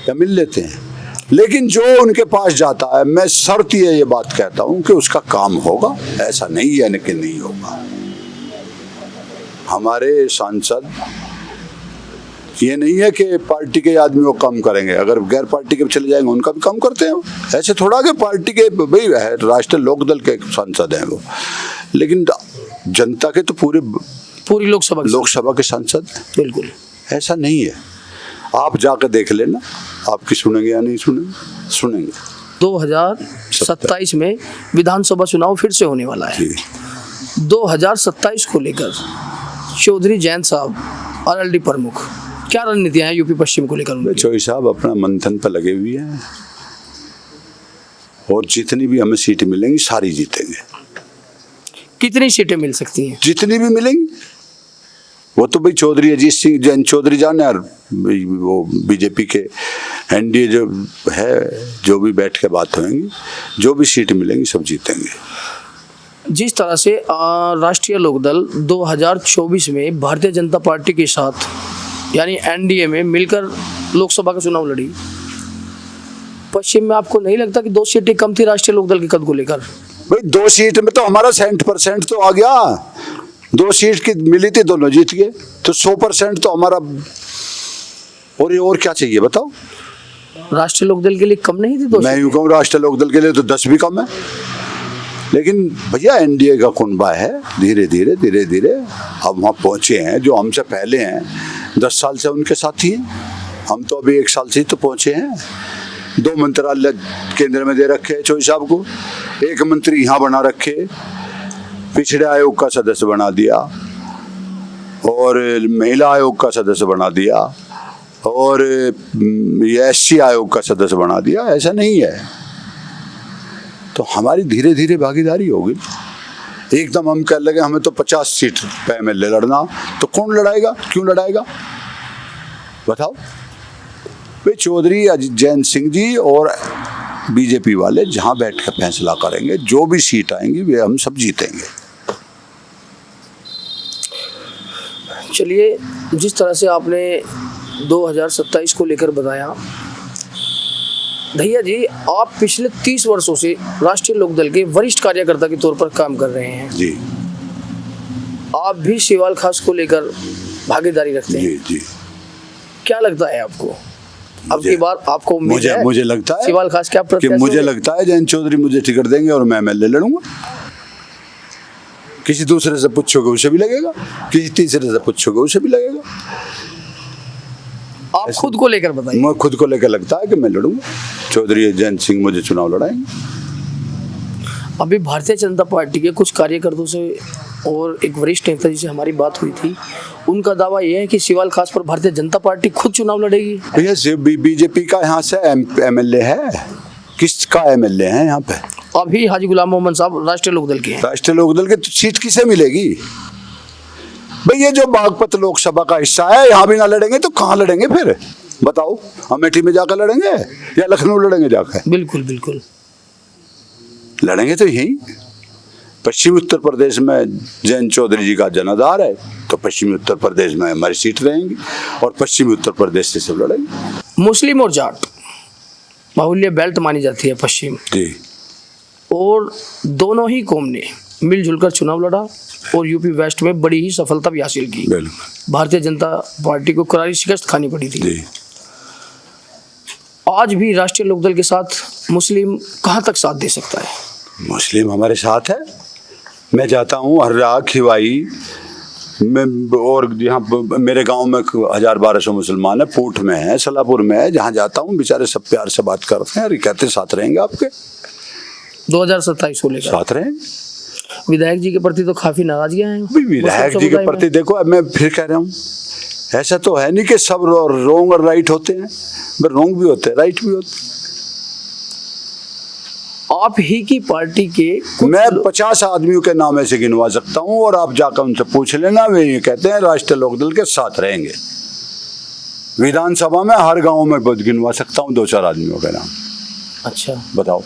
[SPEAKER 3] या मिल लेते हैं, लेकिन जो उनके पास जाता है, मैं शर्त ये बात कहता हूं कि उसका काम होगा, ऐसा नहीं है कि नहीं होगा। हमारे सांसद ये नहीं है कि पार्टी के आदमी वो काम करेंगे, अगर गैर पार्टी के चले जाएंगे उनका भी काम करते हैं। ऐसे थोड़ा कि पार्टी के भाई है, राष्ट्रीय लोकदल के सांसद हैं वो, लेकिन जनता के तो पूरी लोकसभा के सांसद हैं।
[SPEAKER 4] बिल्कुल
[SPEAKER 3] ऐसा नहीं है। आप जाकर देख लेना, आपकी सुनेंगे या नहीं सुनेंगे।
[SPEAKER 4] 2027 में विधानसभा चुनाव फिर से होने वाला है। 2027 को लेकर चौधरी जयंत साहब आरएलडी प्रमुख, क्या रणनीतियां हैं यूपी पश्चिम को लेकर?
[SPEAKER 3] चौधरी साहब अपना मंथन पर लगे हुए हैं और जितनी भी हमें सीटें मिलेंगी सारी जीतेंगे।
[SPEAKER 4] कितनी सीटें मिल सकती हैं?
[SPEAKER 3] जितनी भी मिलेंगी, वो तो भाई चौधरी अजीत सिंह जैन चौधरी जाने, और वो बीजेपी के एनडीए जो है, जो भी बैठ के बात होंगी, जो भी सीट मिलेंगी सब जीतेंगे।
[SPEAKER 4] जिस तरह से राष्ट्रीय लोकदल 2024 में भारतीय जनता पार्टी के साथ यानी एनडीए में मिलकर लोकसभा का चुनाव लड़ी, पश्चिम में आपको नहीं लगता कि 2 सीटें कम थी राष्ट्रीय लोकदल के कद को लेकर? भाई
[SPEAKER 3] 2 सीट में तो हमारा 60% तो आ गया। 2 सीट की मिली थी, दोनों जीत गए, तो 100% तो हमारा। और क्या चाहिए बताओ?
[SPEAKER 4] राष्ट्रीय लोकदल के लिए कम नहीं थी 2 सीटें?
[SPEAKER 3] मैं यूं कहूँ राष्ट्रीय लोकदल के लिए तो 10 भी कम है, लेकिन भैया एनडीए का कुनबा है, धीरे धीरे अब वहाँ पहुँचे हैं। जो हमसे पहले हैं 10 साल से उनके साथी हैं, हम तो अभी 1 साल से ही तो पहुँचे हैं। 2 मंत्रालय केंद्र में दे रखे चौधरी साहब को, 1 मंत्री यहाँ बना रखे, पिछड़े आयोग का सदस्य बना दिया और महिला आयोग का सदस्य बना दिया और एससी आयोग का सदस्य बना दिया। ऐसा नहीं है, तो हमारी धीरे धीरे भागीदारी होगी। एकदम हम कह लगे हमें तो 50 सीट पे एमएलए लड़ना, तो कौन लड़ाएगा, क्यों लड़ाएगा बताओ? भाई चौधरी जयंत सिंह जी और बीजेपी वाले जहां बैठ कर फैसला करेंगे, जो भी सीट आएंगी वे हम सब जीतेंगे।
[SPEAKER 4] चलिए, जिस तरह से आपने 2027 को लेकर बताया, भैया जी आप पिछले 30 वर्षों से राष्ट्रीय लोकदल के वरिष्ठ कार्यकर्ता के तौर पर काम कर रहे हैं
[SPEAKER 3] जी।
[SPEAKER 4] आप भी सीवाल खास को लेकर भागीदारी रखते हैं
[SPEAKER 3] जी।
[SPEAKER 4] क्या लगता है आपको, अब की बार आपको उम्मीद है?
[SPEAKER 3] मुझे लगता है
[SPEAKER 4] सीवाल खास क्या
[SPEAKER 3] कि मुझे लगता है जयंत चौधरी मुझे टिकट देंगे और मैं एमएलए लड़ूंगा। किसी दूसरे से पूछोगे उसे भी लगेगा, किसी तीसरे से पूछोगे उसे भी लगेगा।
[SPEAKER 4] आप खुद को लेकर बताइए।
[SPEAKER 3] मैं खुद को लेकर लगता है कि मैं लड़ूंगा, चौधरी जयंत सिंह मुझे चुनाव लड़ाएंगे।
[SPEAKER 4] अभी भारतीय जनता पार्टी के कुछ कार्यकर्ताओं से और एक वरिष्ठ नेता जी से हमारी बात हुई थी, उनका दावा यह है कि सीवाल खास पर भारतीय जनता पार्टी खुद चुनाव लड़ेगी।
[SPEAKER 3] भैया बीजेपी का यहाँ से एमएलए है, किसका एमएलए है यहाँ पे?
[SPEAKER 4] अभी हाजी गुलाम मोहम्मद साहब राष्ट्रीय लोकदल के हैं।
[SPEAKER 3] राष्ट्रीय लोकदल के, तो सीट किसे मिलेगी भाई? ये जो बागपत लोकसभा का हिस्सा है, यहाँ भी ना लड़ेंगे तो कहाँ लड़ेंगे फिर बताओ? अमेठी में जाकर लड़ेंगे या लखनऊ लड़ेंगे जाकर?
[SPEAKER 4] बिल्कुल
[SPEAKER 3] लड़ेंगे तो यही पश्चिमी उत्तर प्रदेश में जयंत चौधरी जी का जनाधार है, तो पश्चिमी उत्तर प्रदेश में हमारी सीट रहेंगी और पश्चिमी उत्तर प्रदेश से सब लड़ेंगे।
[SPEAKER 4] मुस्लिम और जाट बाहुल्य बेल्ट मानी जाती है पश्चिम
[SPEAKER 3] जी,
[SPEAKER 4] और दोनों ही कौम ने मिलजुल कर चुनाव लड़ा और यूपी वेस्ट में बड़ी ही सफलता भी हासिल की। भारतीय जनता पार्टी को करारी शिकस्त खानी पड़ी थी
[SPEAKER 3] जी।
[SPEAKER 4] आज भी राष्ट्रीय लोकदल के साथ मुस्लिम कहाँ तक साथ दे सकता है?
[SPEAKER 3] मुस्लिम हमारे साथ है। मैं जाता हूँ हर्रा खिवाई में, और यहाँ मेरे गांव में 1000-1200 मुसलमान है, पूठ में है, सलापुर में है, जहाँ जाता हूँ बेचारे सब प्यार से बात करते हैं और कहते साथ रहेंगे आपके।
[SPEAKER 4] 2027 को लेकर
[SPEAKER 3] साथ रहें।
[SPEAKER 4] विधायक जी के प्रति तो काफी नाराजगियां हैं।
[SPEAKER 3] विधायक जी के प्रति देखो, अब मैं फिर कह रहा हूँ, ऐसा तो है नहीं कि सब रोंग और राइट होते हैं, रोंग भी होते हैं, राइट भी होते हैं।
[SPEAKER 4] आप ही की पार्टी के
[SPEAKER 3] मैं 50 आदमियों के नाम ऐसे गिनवा सकता हूँ और आप जाकर उनसे पूछ लेना, वे ये कहते हैं राष्ट्रीय लोकदल के साथ रहेंगे। विधानसभा में हर गांव में गिनवा सकता हूँ 2-4 आदमियों के नाम।
[SPEAKER 4] अच्छा,
[SPEAKER 3] बताओ।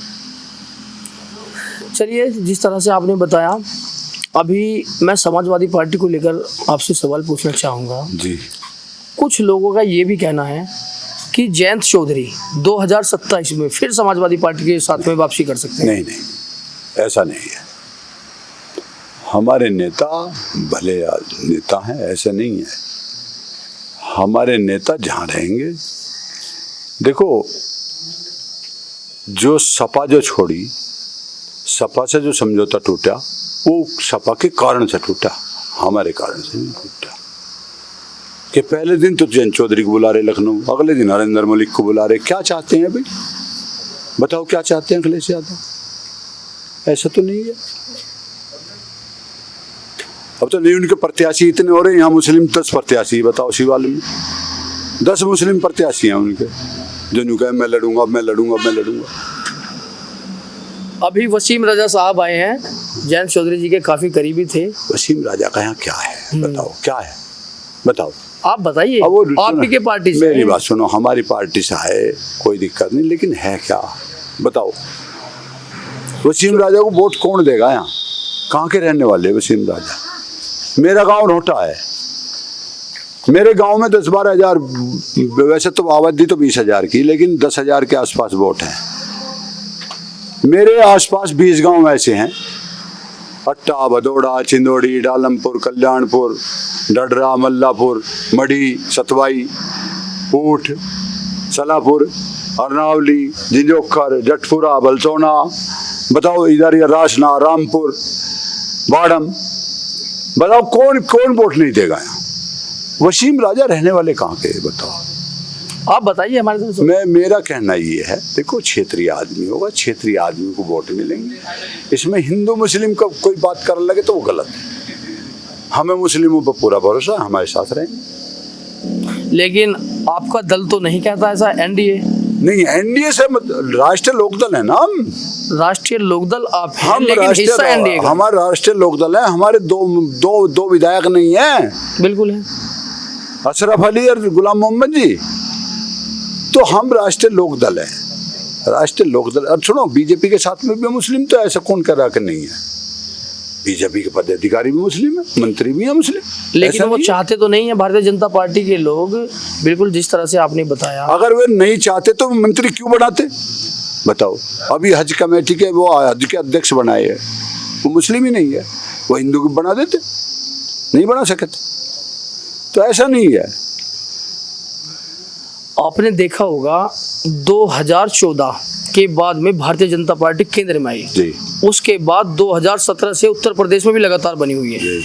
[SPEAKER 4] चलिए, जिस तरह से आपने बताया, अभी मैं समाजवादी पार्टी को लेकर आपसे सवाल पूछना चाहूँगा।
[SPEAKER 3] जी।
[SPEAKER 4] कुछ लोगों का ये भी कहना है कि जयंत चौधरी 2027 में फिर समाजवादी पार्टी के साथ में वापसी कर सकते हैं।
[SPEAKER 3] नहीं नहीं, ऐसा नहीं है। हमारे नेता भले नेता हैं, ऐसा नहीं है। हमारे नेता जहाँ रहेंगे, देखो, जो सपा जो छोड़ी, सपा से जो समझौता टूटा, वो सपा के कारण से टूटा, हमारे कारण से नहीं टूटा। कि पहले दिन तो जयंत चौधरी को बुला रहे लखनऊ, अगले दिन नरेंद्र मलिक को बुला रहे। क्या चाहते हैं भाई, बताओ क्या चाहते हैं अखिलेश यादव? ऐसा तो नहीं है। अब तो नहीं, उनके प्रत्याशी इतने हो रहे हैं। यहाँ मुस्लिम 10 प्रत्याशी, बताओ शिवालय में 10 मुस्लिम प्रत्याशी हैं उनके, जो नु कहे मैं लड़ूंगा, मैं लड़ूंगा, मैं लड़ूंगा।
[SPEAKER 4] अभी वसीम रजा साहब आए हैं, जयंत चौधरी जी के काफी करीबी थे।
[SPEAKER 3] वसीम राजा का यहाँ क्या है, बताओ क्या है, बताओ
[SPEAKER 4] आप बताइए,
[SPEAKER 3] अब वो
[SPEAKER 4] आप ही के पार्टी से।
[SPEAKER 3] मेरी बात सुनो, हमारी पार्टी से है, कोई दिक्कत नहीं, लेकिन है क्या, बताओ। वसीम राजा को वोट कौन देगा? यहाँ कहाँ के रहने वाले वसीम राजा? मेरा गांव रोहटा है, मेरे गांव में 10-12 हजार, वैसे तो आबादी तो 20,000 की, लेकिन 10,000 के आसपास वोट हैं। मेरे आसपास 20 गांव ऐसे हैं, अट्टा, भदोड़ा, चिंदोड़ी, डालमपुर, कल्याणपुर, डडरा, मल्लापुर, मढ़ी, सतवाई, ऊठ, सलापुर, अर्नावली, जिंजोखर, जटपुरा, बलसोना, बताओ इधर ये राशना, रामपुर, बाड़म, बताओ कौन कौन वोट नहीं देगा यहाँ? वसीम राजा रहने वाले कहाँ के, बताओ
[SPEAKER 4] आप बताइए हमारे तरफ से।
[SPEAKER 3] मेरा कहना ये है, देखो, क्षेत्रीय आदमी होगा, क्षेत्रीय आदमी को वोट मिलेंगे। इसमें हिंदू मुस्लिम का कोई बात करने लगे तो वो गलत है। हमें मुस्लिमों पर पूरा भरोसा, हमारे साथ रहेंगे।
[SPEAKER 4] लेकिन आपका दल तो नहीं कहता ऐसा, एनडीए
[SPEAKER 3] नहीं, एनडीए से राष्ट्रीय लोकदल है ना हम।
[SPEAKER 4] राष्ट्रीय लोकदल आप हैं,
[SPEAKER 3] हम
[SPEAKER 4] लेकिन हिस्सा एनडीए का।
[SPEAKER 3] हमारा राष्ट्रीय लोकदल है। हमारे दो विधायक नहीं है।
[SPEAKER 4] बिल्कुल है।
[SPEAKER 3] अशरफ अली और गुलाम मोहम्मद जी, तो हम राष्ट्रीय लोकदल है, राष्ट्रीय लोकदल। और सुनो, बीजेपी के साथ में भी मुस्लिम, तो ऐसा कौन कह रहा कि नहीं है? बीजेपी के पदाधिकारी भी मुस्लिम है, मंत्री भी है मुस्लिम,
[SPEAKER 4] लेकिन वो चाहते तो नहीं है भारतीय जनता पार्टी के लोग, बिल्कुल जिस तरह से आपने बताया।
[SPEAKER 3] अगर वे नहीं चाहते तो मंत्री क्यों बनाते, बताओ। अभी हज कमेटी के वो हज के अध्यक्ष बनाए हैं, वो मुस्लिम ही नहीं है, वो हिंदू को बना देते, नहीं बना सकते। तो ऐसा नहीं है।
[SPEAKER 4] आपने देखा होगा 2014 के बाद में भारतीय जनता पार्टी केंद्र में आई
[SPEAKER 3] जी।
[SPEAKER 4] उसके बाद 2017 से उत्तर प्रदेश में भी लगातार बनी हुई है
[SPEAKER 3] जी।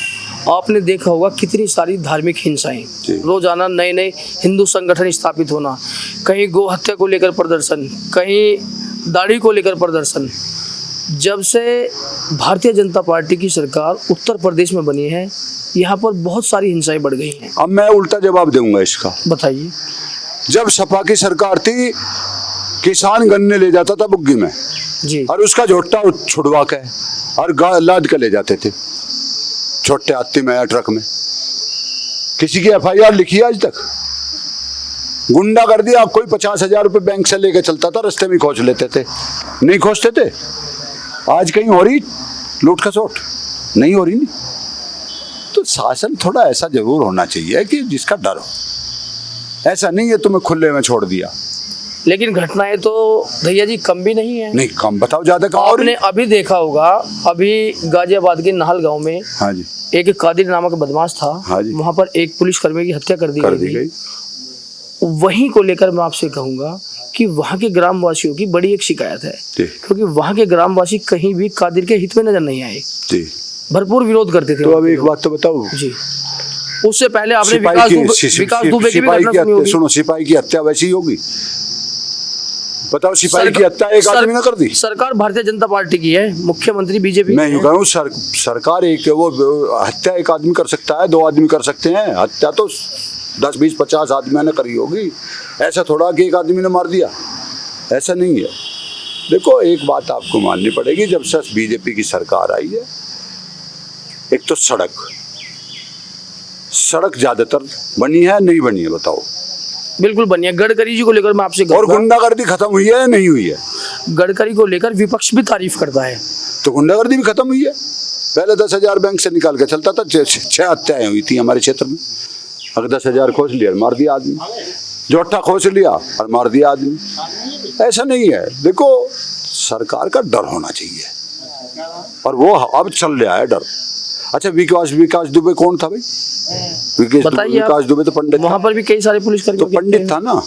[SPEAKER 4] आपने देखा होगा कितनी सारी धार्मिक हिंसाएं, रोजाना नए नए हिंदू संगठन स्थापित होना, कहीं गौ हत्या को लेकर प्रदर्शन, कहीं दाढ़ी को लेकर प्रदर्शन। जब से भारतीय जनता पार्टी की सरकार उत्तर प्रदेश में बनी है, यहाँ पर बहुत सारी हिंसाएं बढ़ गई हैं।
[SPEAKER 3] अब मैं उल्टा जवाब दूंगा इसका,
[SPEAKER 4] बताइए।
[SPEAKER 3] जब सपा की सरकार थी, किसान गन्ने ले जाता था बुग्गी में
[SPEAKER 4] जी,
[SPEAKER 3] और उसका झोट्टा छुड़वा के और लाद के ले जाते थे छोटे हाथी में या ट्रक में। किसी की एफआईआर लिखी है आज तक? गुंडा कर दिया, कोई 50,000 रुपए बैंक से लेके चलता था, रास्ते में खोज लेते थे, नहीं खोजते थे। आज कहीं हो रही लूट खसोट? नहीं हो रही। नहीं तो शासन थोड़ा ऐसा जरूर होना चाहिए कि जिसका डर हो। ऐसा नहीं है तुम्हें खुले में छोड़ दिया।
[SPEAKER 4] लेकिन घटनाएं तो भैया जी कम भी नहीं है।
[SPEAKER 3] नहीं कम, बताओ ज्यादा कम।
[SPEAKER 4] आपने अभी देखा होगा, अभी गाजियाबाद के नाहल गांव में
[SPEAKER 3] हाँ जी,
[SPEAKER 4] एक कादिर नामक बदमाश था।
[SPEAKER 3] हाँ जी,
[SPEAKER 4] वहां पर एक पुलिसकर्मी की हत्या कर दी गई। वहीं को लेकर मैं आपसे कहूंगा कि वहां के ग्रामवासियों की बड़ी एक शिकायत है, क्योंकि वहां के ग्रामवासी कहीं भी कादिर के हित में नजर नहीं आए, भरपूर विरोध करते थे।
[SPEAKER 3] तो अब एक बात तो बताओ जी,
[SPEAKER 4] उससे पहले आपने विकास दुबे की घटना सुनी होगी।
[SPEAKER 3] सुनो, सिपाही की हत्या वैसी होगी? बताओ, सिपाही की हत्या एक आदमी ने कर दी? सरकार
[SPEAKER 4] भारतीय जनता पार्टी की है, मुख्यमंत्री बीजेपी।
[SPEAKER 3] मैं यूं कहूँ, सरकार एक, वो हत्या एक आदमी कर सकता है, 2 आदमी कर सकते हैं। हत्या तो 10, 20, 50 आदमी ने करी होगी। ऐसा थोड़ा कि एक आदमी ने मार दिया, ऐसा नहीं है। देखो, एक बात आपको माननी पड़ेगी, जब से बीजेपी की सरकार आई है, एक तो सड़क ज्यादातर बनी है, नहीं बनी है? बताओ।
[SPEAKER 4] बिल्कुल बनी है। गडकरी जी को लेकर मैं आपसे,
[SPEAKER 3] और गुंडागर्दी खत्म हुई है या नहीं हुई है?
[SPEAKER 4] गडकरी को लेकर विपक्ष भी तारीफ करता है।
[SPEAKER 3] तो गुंडागर्दी भी खत्म हुई है। पहले 10,000 बैंक से निकाल के चलता था, 6 हत्याएं हुई थी हमारे क्षेत्र में। अगर 10,000 खोज लिया मार दिया आदमी, जोठा खोज लिया और मार दिया आदमी। ऐसा नहीं है। देखो, सरकार का डर होना चाहिए और वो अब चल रहा है डर। अच्छा, विकास दुबे कौन था भाई?
[SPEAKER 4] बताइए।
[SPEAKER 3] विकास दुबे तो पंडित,
[SPEAKER 4] वहां पर भी कई सारे पुलिसकर्मी
[SPEAKER 3] तो पंडित था ना,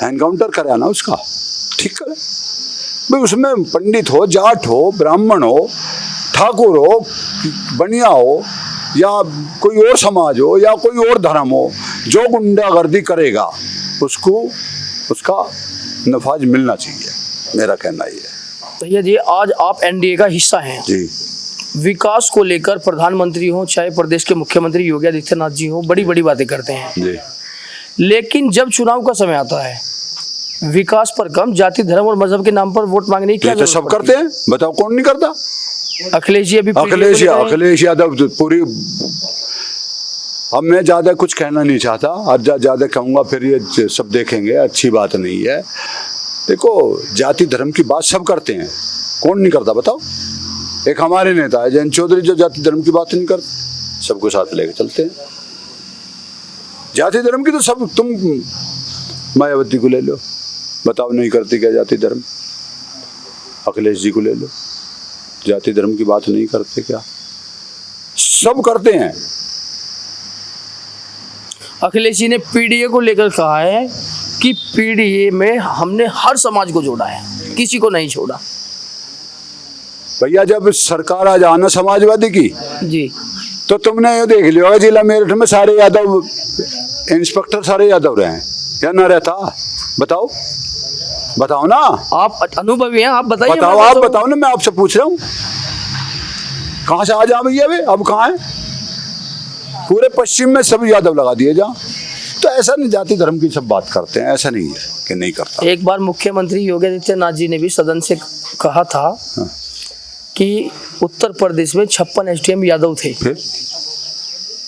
[SPEAKER 3] एनकाउंटर कराया ना उसका, ठीक करे भाई। उसमें पंडित हो, जाट हो, ब्राह्मण हो, ठाकुर हो, बनिया हो, या कोई और समाज हो या कोई और धर्म हो, जो गुंडागर्दी करेगा उसको उसका नफाज मिलना चाहिए, मेरा कहना ये है।
[SPEAKER 4] भैया जी, आज आप एनडीए का हिस्सा हैं
[SPEAKER 3] जी।
[SPEAKER 4] विकास को लेकर प्रधानमंत्री हो चाहे प्रदेश के मुख्यमंत्री योगी आदित्यनाथ जी हो, बड़ी बड़ी बातें करते हैं
[SPEAKER 3] जी।
[SPEAKER 4] लेकिन जब चुनाव का समय आता है, विकास पर कम, जाति धर्म और मजहब के नाम पर वोट मांगने की क्या
[SPEAKER 3] तो सब करते हैं, बताओ कौन नहीं करता?
[SPEAKER 4] अखिलेश जी अभी
[SPEAKER 3] अखिलेश यादव तो पूरी। अब मैं ज्यादा कुछ कहना नहीं चाहता, और ज्यादा कहूंगा फिर ये सब देखेंगे, अच्छी बात नहीं है। देखो, जाति धर्म की बात सब करते हैं, कौन नहीं करता बताओ? एक हमारे नेता है जयंत चौधरी, जो जाति धर्म की बात नहीं करते, सबको साथ लेके चलते हैं। जाति धर्म की तो सब, तुम मायावती को ले लो, बताओ नहीं करती क्या जाति धर्म? अखिलेश जी को ले लो, जाति धर्म की बात नहीं करते क्या? सब करते हैं।
[SPEAKER 4] अखिलेश जी ने पीडीए को लेकर कहा है कि पीडीए में हमने हर समाज को जोड़ा है, किसी को नहीं छोड़ा।
[SPEAKER 3] भैया, जब सरकार आ जाना समाजवादी की
[SPEAKER 4] जी,
[SPEAKER 3] तो तुमने ये देख लिया जिला मेरठ में सारे यादव इंस्पेक्टर सारे यादव रहे हैं या ना रहता? बताओ, बताओ ना।
[SPEAKER 4] आप अनुभवी हैं, आप बताइए।
[SPEAKER 3] बताओ, आप बताओ ना, मैं आपसे पूछ रहा हूँ। कहाँ से आ जा भैया वे, अब कहाँ है? पूरे पश्चिम में सब यादव लगा दिए जहाँ। तो ऐसा नहीं, जाति धर्म की सब बात करते हैं, ऐसा नहीं है कि नहीं करता।
[SPEAKER 4] एक बार मुख्यमंत्री योगी आदित्यनाथ जी ने भी सदन से कहा था कि उत्तर प्रदेश में 56 एसडीएम यादव थे।
[SPEAKER 3] फिर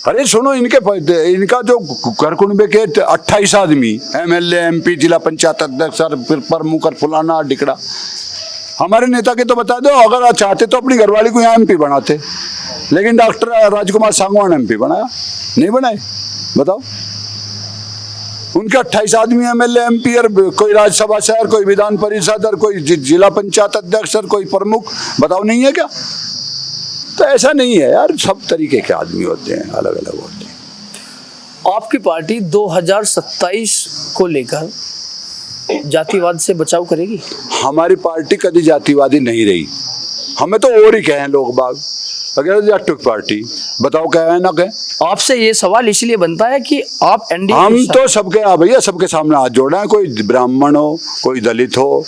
[SPEAKER 3] अरे सुनो, इनका जो करकुनबे के 28 आदमी, एमएलए, एमपी, जिला पंचायत अध्यक्ष, फिर प्रमुख, फुलाना डिकड़ा। हमारे नेता के तो बता दो, अगर चाहते तो अपनी घरवाली को यहाँ एमपी बनाते, लेकिन डॉक्टर राजकुमार सांगवान एमपी बनाया, नहीं बनाए? बताओ। उनके 28 आदमी एमएलए, एमपी, और कोई राज्यसभा शहर, कोई विधान परिषद, और कोई जिला पंचायत अध्यक्ष, और कोई प्रमुख, बताओ नहीं है क्या? तो ऐसा नहीं है यार, सब तरीके के आदमी होते हैं, अलग अलग होते हैं।
[SPEAKER 4] आपकी पार्टी 2027 को लेकर जातिवाद से बचाव करेगी?
[SPEAKER 3] हमारी पार्टी कभी जातिवादी नहीं रही, हमें तो और ही कहें लोग बाग, अगर जाटुक पार्टी, बताओ क्या है ना कहें?
[SPEAKER 4] आपसे ये सवाल इसलिए बनता है कि आप एनडीए,
[SPEAKER 3] हम तो सबके भैया सबके सामने हाथ जोड़े हैं, कोई ब्राह्मण हो, कोई दलित हो,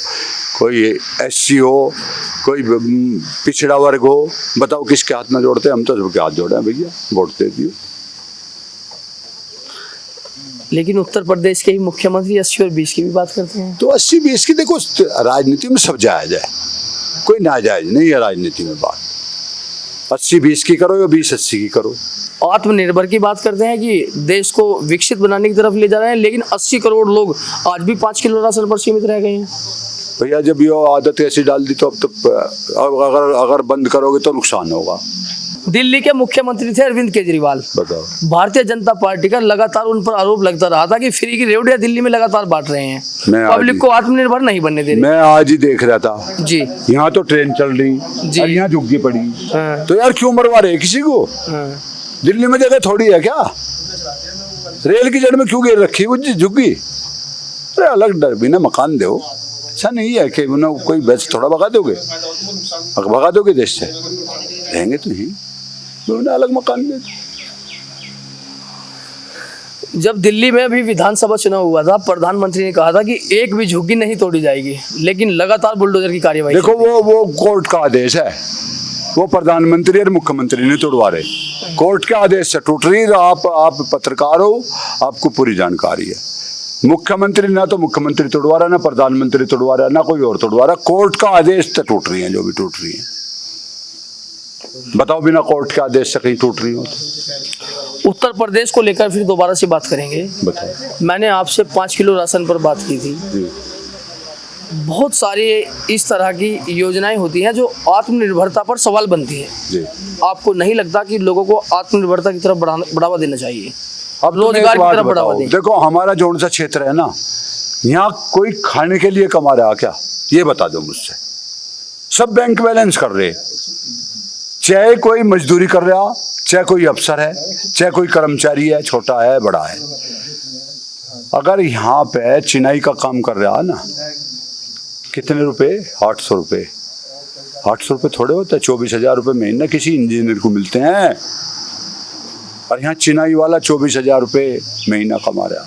[SPEAKER 3] कोई एससी हो, कोई पिछड़ा वर्ग हो, बताओ किसके हाथ में जोड़ते हैं? हम तो सबके हाथ जोड़े हैं भैया, वोट दे दिए।
[SPEAKER 4] लेकिन उत्तर प्रदेश के ही मुख्यमंत्री 80 और 20 की भी बात करते हैं।
[SPEAKER 3] तो 80-20 की, देखो राजनीति में सब जायज है, कोई नाजायज नहीं है राजनीति में बात। 80-20 की करो या 20-80 की करो।
[SPEAKER 4] आत्मनिर्भर की बात करते हैं कि देश को विकसित बनाने की तरफ ले जा रहे हैं, लेकिन 80 करोड़ लोग आज भी 5 किलो राशन पर सीमित रह गए हैं।
[SPEAKER 3] भैया, जब ये आदत ऐसी डाल दी तो अब तो अगर बंद करोगे तो नुकसान होगा।
[SPEAKER 4] दिल्ली के मुख्यमंत्री थे अरविंद केजरीवाल।
[SPEAKER 3] बताओ।
[SPEAKER 4] भारतीय जनता पार्टी का लगातार उन पर आरोप लगता रहा था कि फ्री की रेवड़ियां दिल्ली में लगातार बांट रहे हैं, पब्लिक को आत्मनिर्भर नहीं बनने दे रहे।
[SPEAKER 3] मैं आज ही देख रहा था
[SPEAKER 4] जी,
[SPEAKER 3] यहाँ तो ट्रेन चल रही
[SPEAKER 4] जी,
[SPEAKER 3] और यहाँ झुग्गी पड़ी।
[SPEAKER 4] हाँ।
[SPEAKER 3] तो यार क्यों मरवा रहे किसी को?
[SPEAKER 4] हाँ।
[SPEAKER 3] दिल्ली में जगह थोड़ी है क्या? रेल की जड़ में क्यों घेर रखी वो झुग्गी? अरे अलग डर भी ना मकान दो, ऐसा नहीं है कि उन्हें कोई बस थोड़ा भगा दोगे देश से, रहेंगे तो नहीं, उन्हें अलग मकान दे।
[SPEAKER 4] जब दिल्ली में अभी विधानसभा चुनाव हुआ था, प्रधानमंत्री ने कहा था कि एक भी झुग्गी नहीं तोड़ी जाएगी, लेकिन लगातार बुलडोजर की कार्यवाही।
[SPEAKER 3] देखो, वो कोर्ट का आदेश है, वो प्रधानमंत्री और मुख्यमंत्री ने तोड़वा रहे, कोर्ट के आदेश से टूट रही। आप पत्रकार हो, आपको पूरी जानकारी है। मुख्यमंत्री ना तो मुख्यमंत्री तोड़वा रहा, ना प्रधानमंत्री तोड़वा रहा, ना कोई और तोड़वा रहा, कोर्ट का आदेश से टूट रही है जो भी टूट रही है। बताओ, बिना कोर्ट के आदेश से कहीं टूट रही हो?
[SPEAKER 4] उत्तर प्रदेश को लेकर फिर दोबारा से बात करेंगे।
[SPEAKER 3] बताओ।
[SPEAKER 4] मैंने आपसे 5 किलो राशन पर बात की थी। बहुत सारे इस तरह की योजनाएं होती हैं जो आत्मनिर्भरता पर सवाल बनती हैं।
[SPEAKER 3] जी।
[SPEAKER 4] आपको नहीं लगता कि लोगों को आत्मनिर्भरता की तरफ बढ़ावा देना चाहिए,
[SPEAKER 3] अब तुम
[SPEAKER 4] रोजगार
[SPEAKER 3] एक
[SPEAKER 4] की
[SPEAKER 3] बात
[SPEAKER 4] तरफ बढ़ावा
[SPEAKER 3] बताओ,
[SPEAKER 4] दें?
[SPEAKER 3] देखो हमारा जो सा क्षेत्र है ना, यहाँ कोई खाने के लिए कमा रहा क्या, ये बता दो मुझसे। सब बैंक बैलेंस कर रहे, चाहे कोई मजदूरी कर रहा, चाहे कोई अफसर है, चाहे कोई कर्मचारी है, छोटा है बड़ा है। अगर यहाँ पे चिनाई का काम कर रहा ना, कितने रुपए? 800 रुपये। 800 रुपये थोड़े होते हैं, 24,000 रुपये महीना किसी इंजीनियर को मिलते हैं। और यहाँ चिनाई वाला 24,000 रुपये महीना कमा रहा,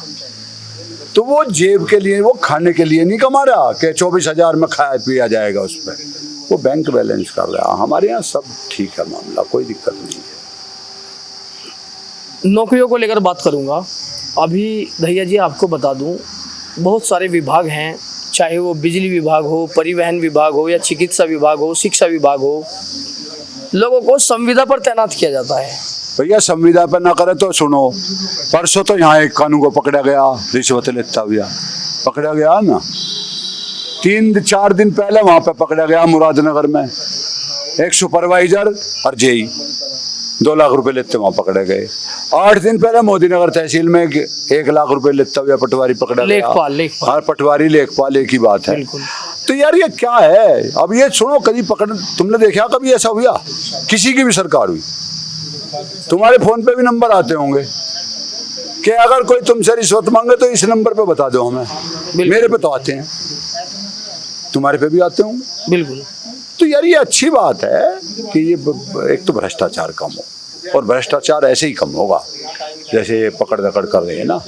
[SPEAKER 3] तो वो जेब के लिए, वो खाने के लिए नहीं कमा रहा कि 24,000 में खाया पिया जाएगा उस पर, वो बैंक बैलेंस कर रहा। हमारे यहाँ सब ठीक है मामला, कोई दिक्कत नहीं है।
[SPEAKER 4] नौकरियों को लेकर बात करूंगा। अभी भैया जी आपको बता दूं, बहुत सारे विभाग हैं, चाहे वो बिजली विभाग हो, परिवहन विभाग हो, या चिकित्सा विभाग हो, शिक्षा विभाग हो, लोगों को संविदा पर तैनात किया जाता है।
[SPEAKER 3] भैया संविदा पर ना करे तो सुनो, परसों तो यहाँ एक कानून को पकड़ा गया, रिश्वत लेता हुआ पकड़ा गया ना। 3-4 दिन पहले वहां पे पकड़ा गया मुरादनगर में, एक सुपरवाइजर और जेई 2 लाख रुपए लेते वहां पकड़े गए। 8 दिन पहले मोदी नगर तहसील में 1 लाख रुपए लेता हुआ पटवारी पकड़ा गया। हाँ, पटवारी लेखपाल एक ही बात है। तो यार ये क्या है? अब ये सुनो, कभी पकड़, तुमने देखा कभी ऐसा हुआ? किसी की भी सरकार हुई, तुम्हारे फोन पे भी नंबर आते होंगे कि अगर कोई तुमसे रिश्वत मांगे तो इस नंबर पे बता दो हमें। मेरे पे तो आते हैं, तुम्हारे पे भी आते होंगे।
[SPEAKER 4] बिल्कुल।
[SPEAKER 3] तो यार ये अच्छी बात है कि ये एक तो भ्रष्टाचार कम हो, और भ्रष्टाचार ऐसे ही कम होगा जैसे पकड़ दकड़ कर रहे हैं ना,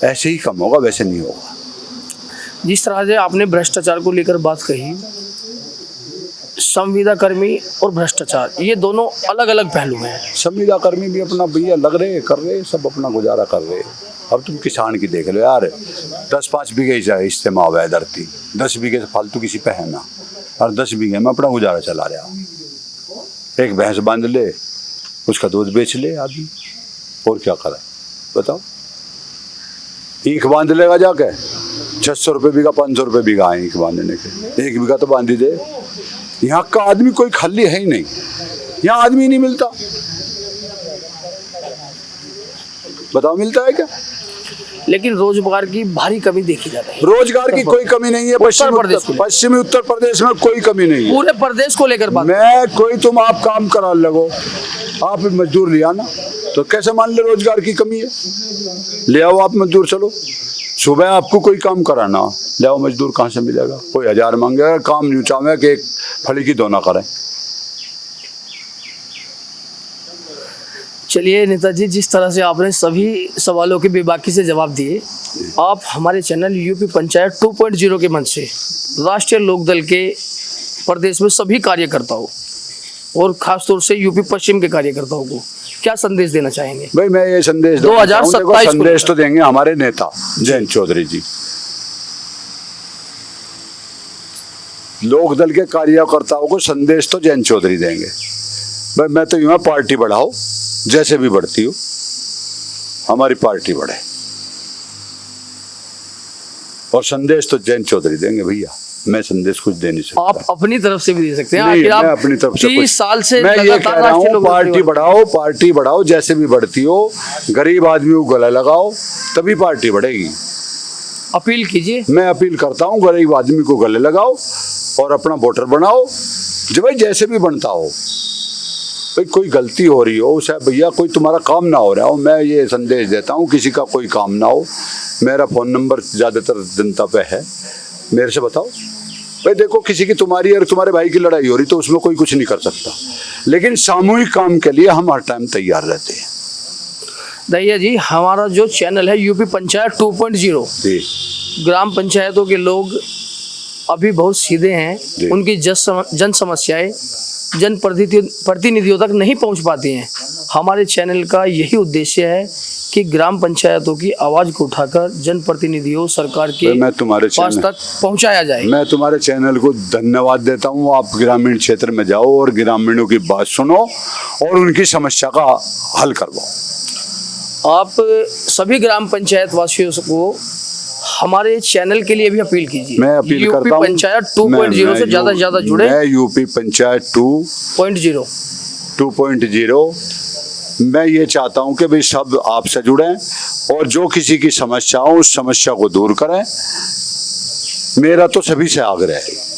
[SPEAKER 3] ऐसे ही कम होगा, वैसे नहीं होगा।
[SPEAKER 4] जिस तरह से आपने भ्रष्टाचार को लेकर बात कही, संविदा कर्मी और भ्रष्टाचार, ये दोनों अलग अलग पहलू हैं।
[SPEAKER 3] संविदा कर्मी भी अपना भैया लग रहे कर रहे, सब अपना गुजारा कर रहे। अब तुम किसान की देख लो यार, 10-5 बीघे इस्तेमाल है धरती, 10 बीघे से फालतू किसी पे है ना, और 10 बीघे में अपना गुजारा चला रहा। एक भैंस बांध ले, उसका दूध बेच ले आदमी, और क्या करे बताओ? ईख बांध लेगा जाके 600 रुपये बीघा, 500 रुपये बीघा है ईख बांधने के, 1 बीघा तो बांध ही दे। यहाँ का आदमी कोई खाली है ही नहीं, यहाँ आदमी नहीं मिलता। बताओ मिलता है क्या?
[SPEAKER 4] लेकिन रोजगार की भारी कमी देखी जा रही है।
[SPEAKER 3] रोजगार की कोई कमी नहीं है पश्चिमी उत्तर प्रदेश में, कोई कमी नहीं है।
[SPEAKER 4] पूरे प्रदेश को लेकर बात
[SPEAKER 3] मैं कोई, तुम आप काम करा लगो, आप मजदूर लिया ना, तो कैसे मान ले रोजगार की कमी है? ले आओ आप मजदूर, चलो सुबह आपको कोई काम कराना, ले आओ मजदूर, कहाँ से मिलेगा? कोई 1000 मांगेगा, काम यूं चाहे कि एक फली की दोना करें।
[SPEAKER 4] चलिए नेताजी, जिस तरह से आपने सभी सवालों के बेबाकी से जवाब दिए, आप हमारे चैनल यूपी पंचायत 2.0 के मंच से राष्ट्रीय लोकदल के प्रदेश में सभी कार्यकर्ताओं और खासतौर से यूपी पश्चिम के कार्यकर्ताओं को क्या संदेश देना चाहेंगे?
[SPEAKER 3] भाई मैं ये संदेश
[SPEAKER 4] 2027
[SPEAKER 3] संदेश तो देंगे हमारे नेता जयंत चौधरी जी, लोकदल के कार्यकर्ताओं को संदेश तो जयंत चौधरी देंगे। भाई मैं तो यूं, पार्टी बढ़ाओ, जैसे भी बढ़ती हो, हमारी पार्टी बढ़े, और संदेश तो जयंत चौधरी देंगे भैया। मैं संदेश कुछ दे नहीं सकता।
[SPEAKER 4] आप अपनी तरफ से भी दे सकते हैं।
[SPEAKER 3] नहीं,
[SPEAKER 4] आप
[SPEAKER 3] मैं अपनी तरफ से
[SPEAKER 4] 30 साल से
[SPEAKER 3] मैं ये कह रहा हूँ, पार्टी बढ़ाओ, जैसे भी बढ़ती हो, गरीब आदमी को गला लगाओ, तभी पार्टी बढ़ेगी।
[SPEAKER 4] अपील कीजिए।
[SPEAKER 3] मैं अपील करता हूँ, गरीब आदमी को गले लगाओ और अपना वोटर बनाओ, जो भाई जैसे भी बनता हो। भाई कोई गलती हो रही हो, उसे भैया कोई तुम्हारा काम ना हो रहा हो, मैं ये संदेश देता हूँ, किसी का कोई काम ना हो। मेरा फ़ोन नंबर ज़्यादातर जनता पे है, मेरे से बताओ। भाई देखो, किसी की तुम्हारी और तुम्हारे भाई की लड़ाई हो रही तो उसमें कोई कुछ नहीं कर सकता, लेकिन सामूहिक काम के लिए हम हर टाइम तैयार रहते हैं।
[SPEAKER 4] दैया जी, हमारा जो चैनल है यूपी पंचायत 2.0, ग्राम पंचायतों के लोग अभी बहुत सीधे हैं, उनकी जन समस्याएं जन प्रतिनिधियों तक नहीं पहुंच पाती हैं। हमारे चैनल का यही उद्देश्य है कि ग्राम पंचायतों की आवाज़ को उठाकर जनप्रतिनिधियों, सरकार के पास तक पहुंचाया जाए।
[SPEAKER 3] मैं तुम्हारे चैनल को धन्यवाद देता हूं। आप ग्रामीण क्षेत्र में जाओ और ग्रामीणों की बात सुनो और उनकी समस्या का हल करवाओ।
[SPEAKER 4] आप सभी ग्राम पंचायत वासियों को हमारे चैनल के लिए भी अपील कीजिए।
[SPEAKER 3] मैं अपील करता हूँ
[SPEAKER 4] यूपी पंचायत 2.0 से ज़्यादा जुड़े।
[SPEAKER 3] मैं यूपी पंचायत 2.0 मैं ये चाहता हूँ कि भाई सब आपसे जुड़ें और जो किसी की समस्या हो उस समस्या को दूर करें। मेरा तो सभी से आग्रह है।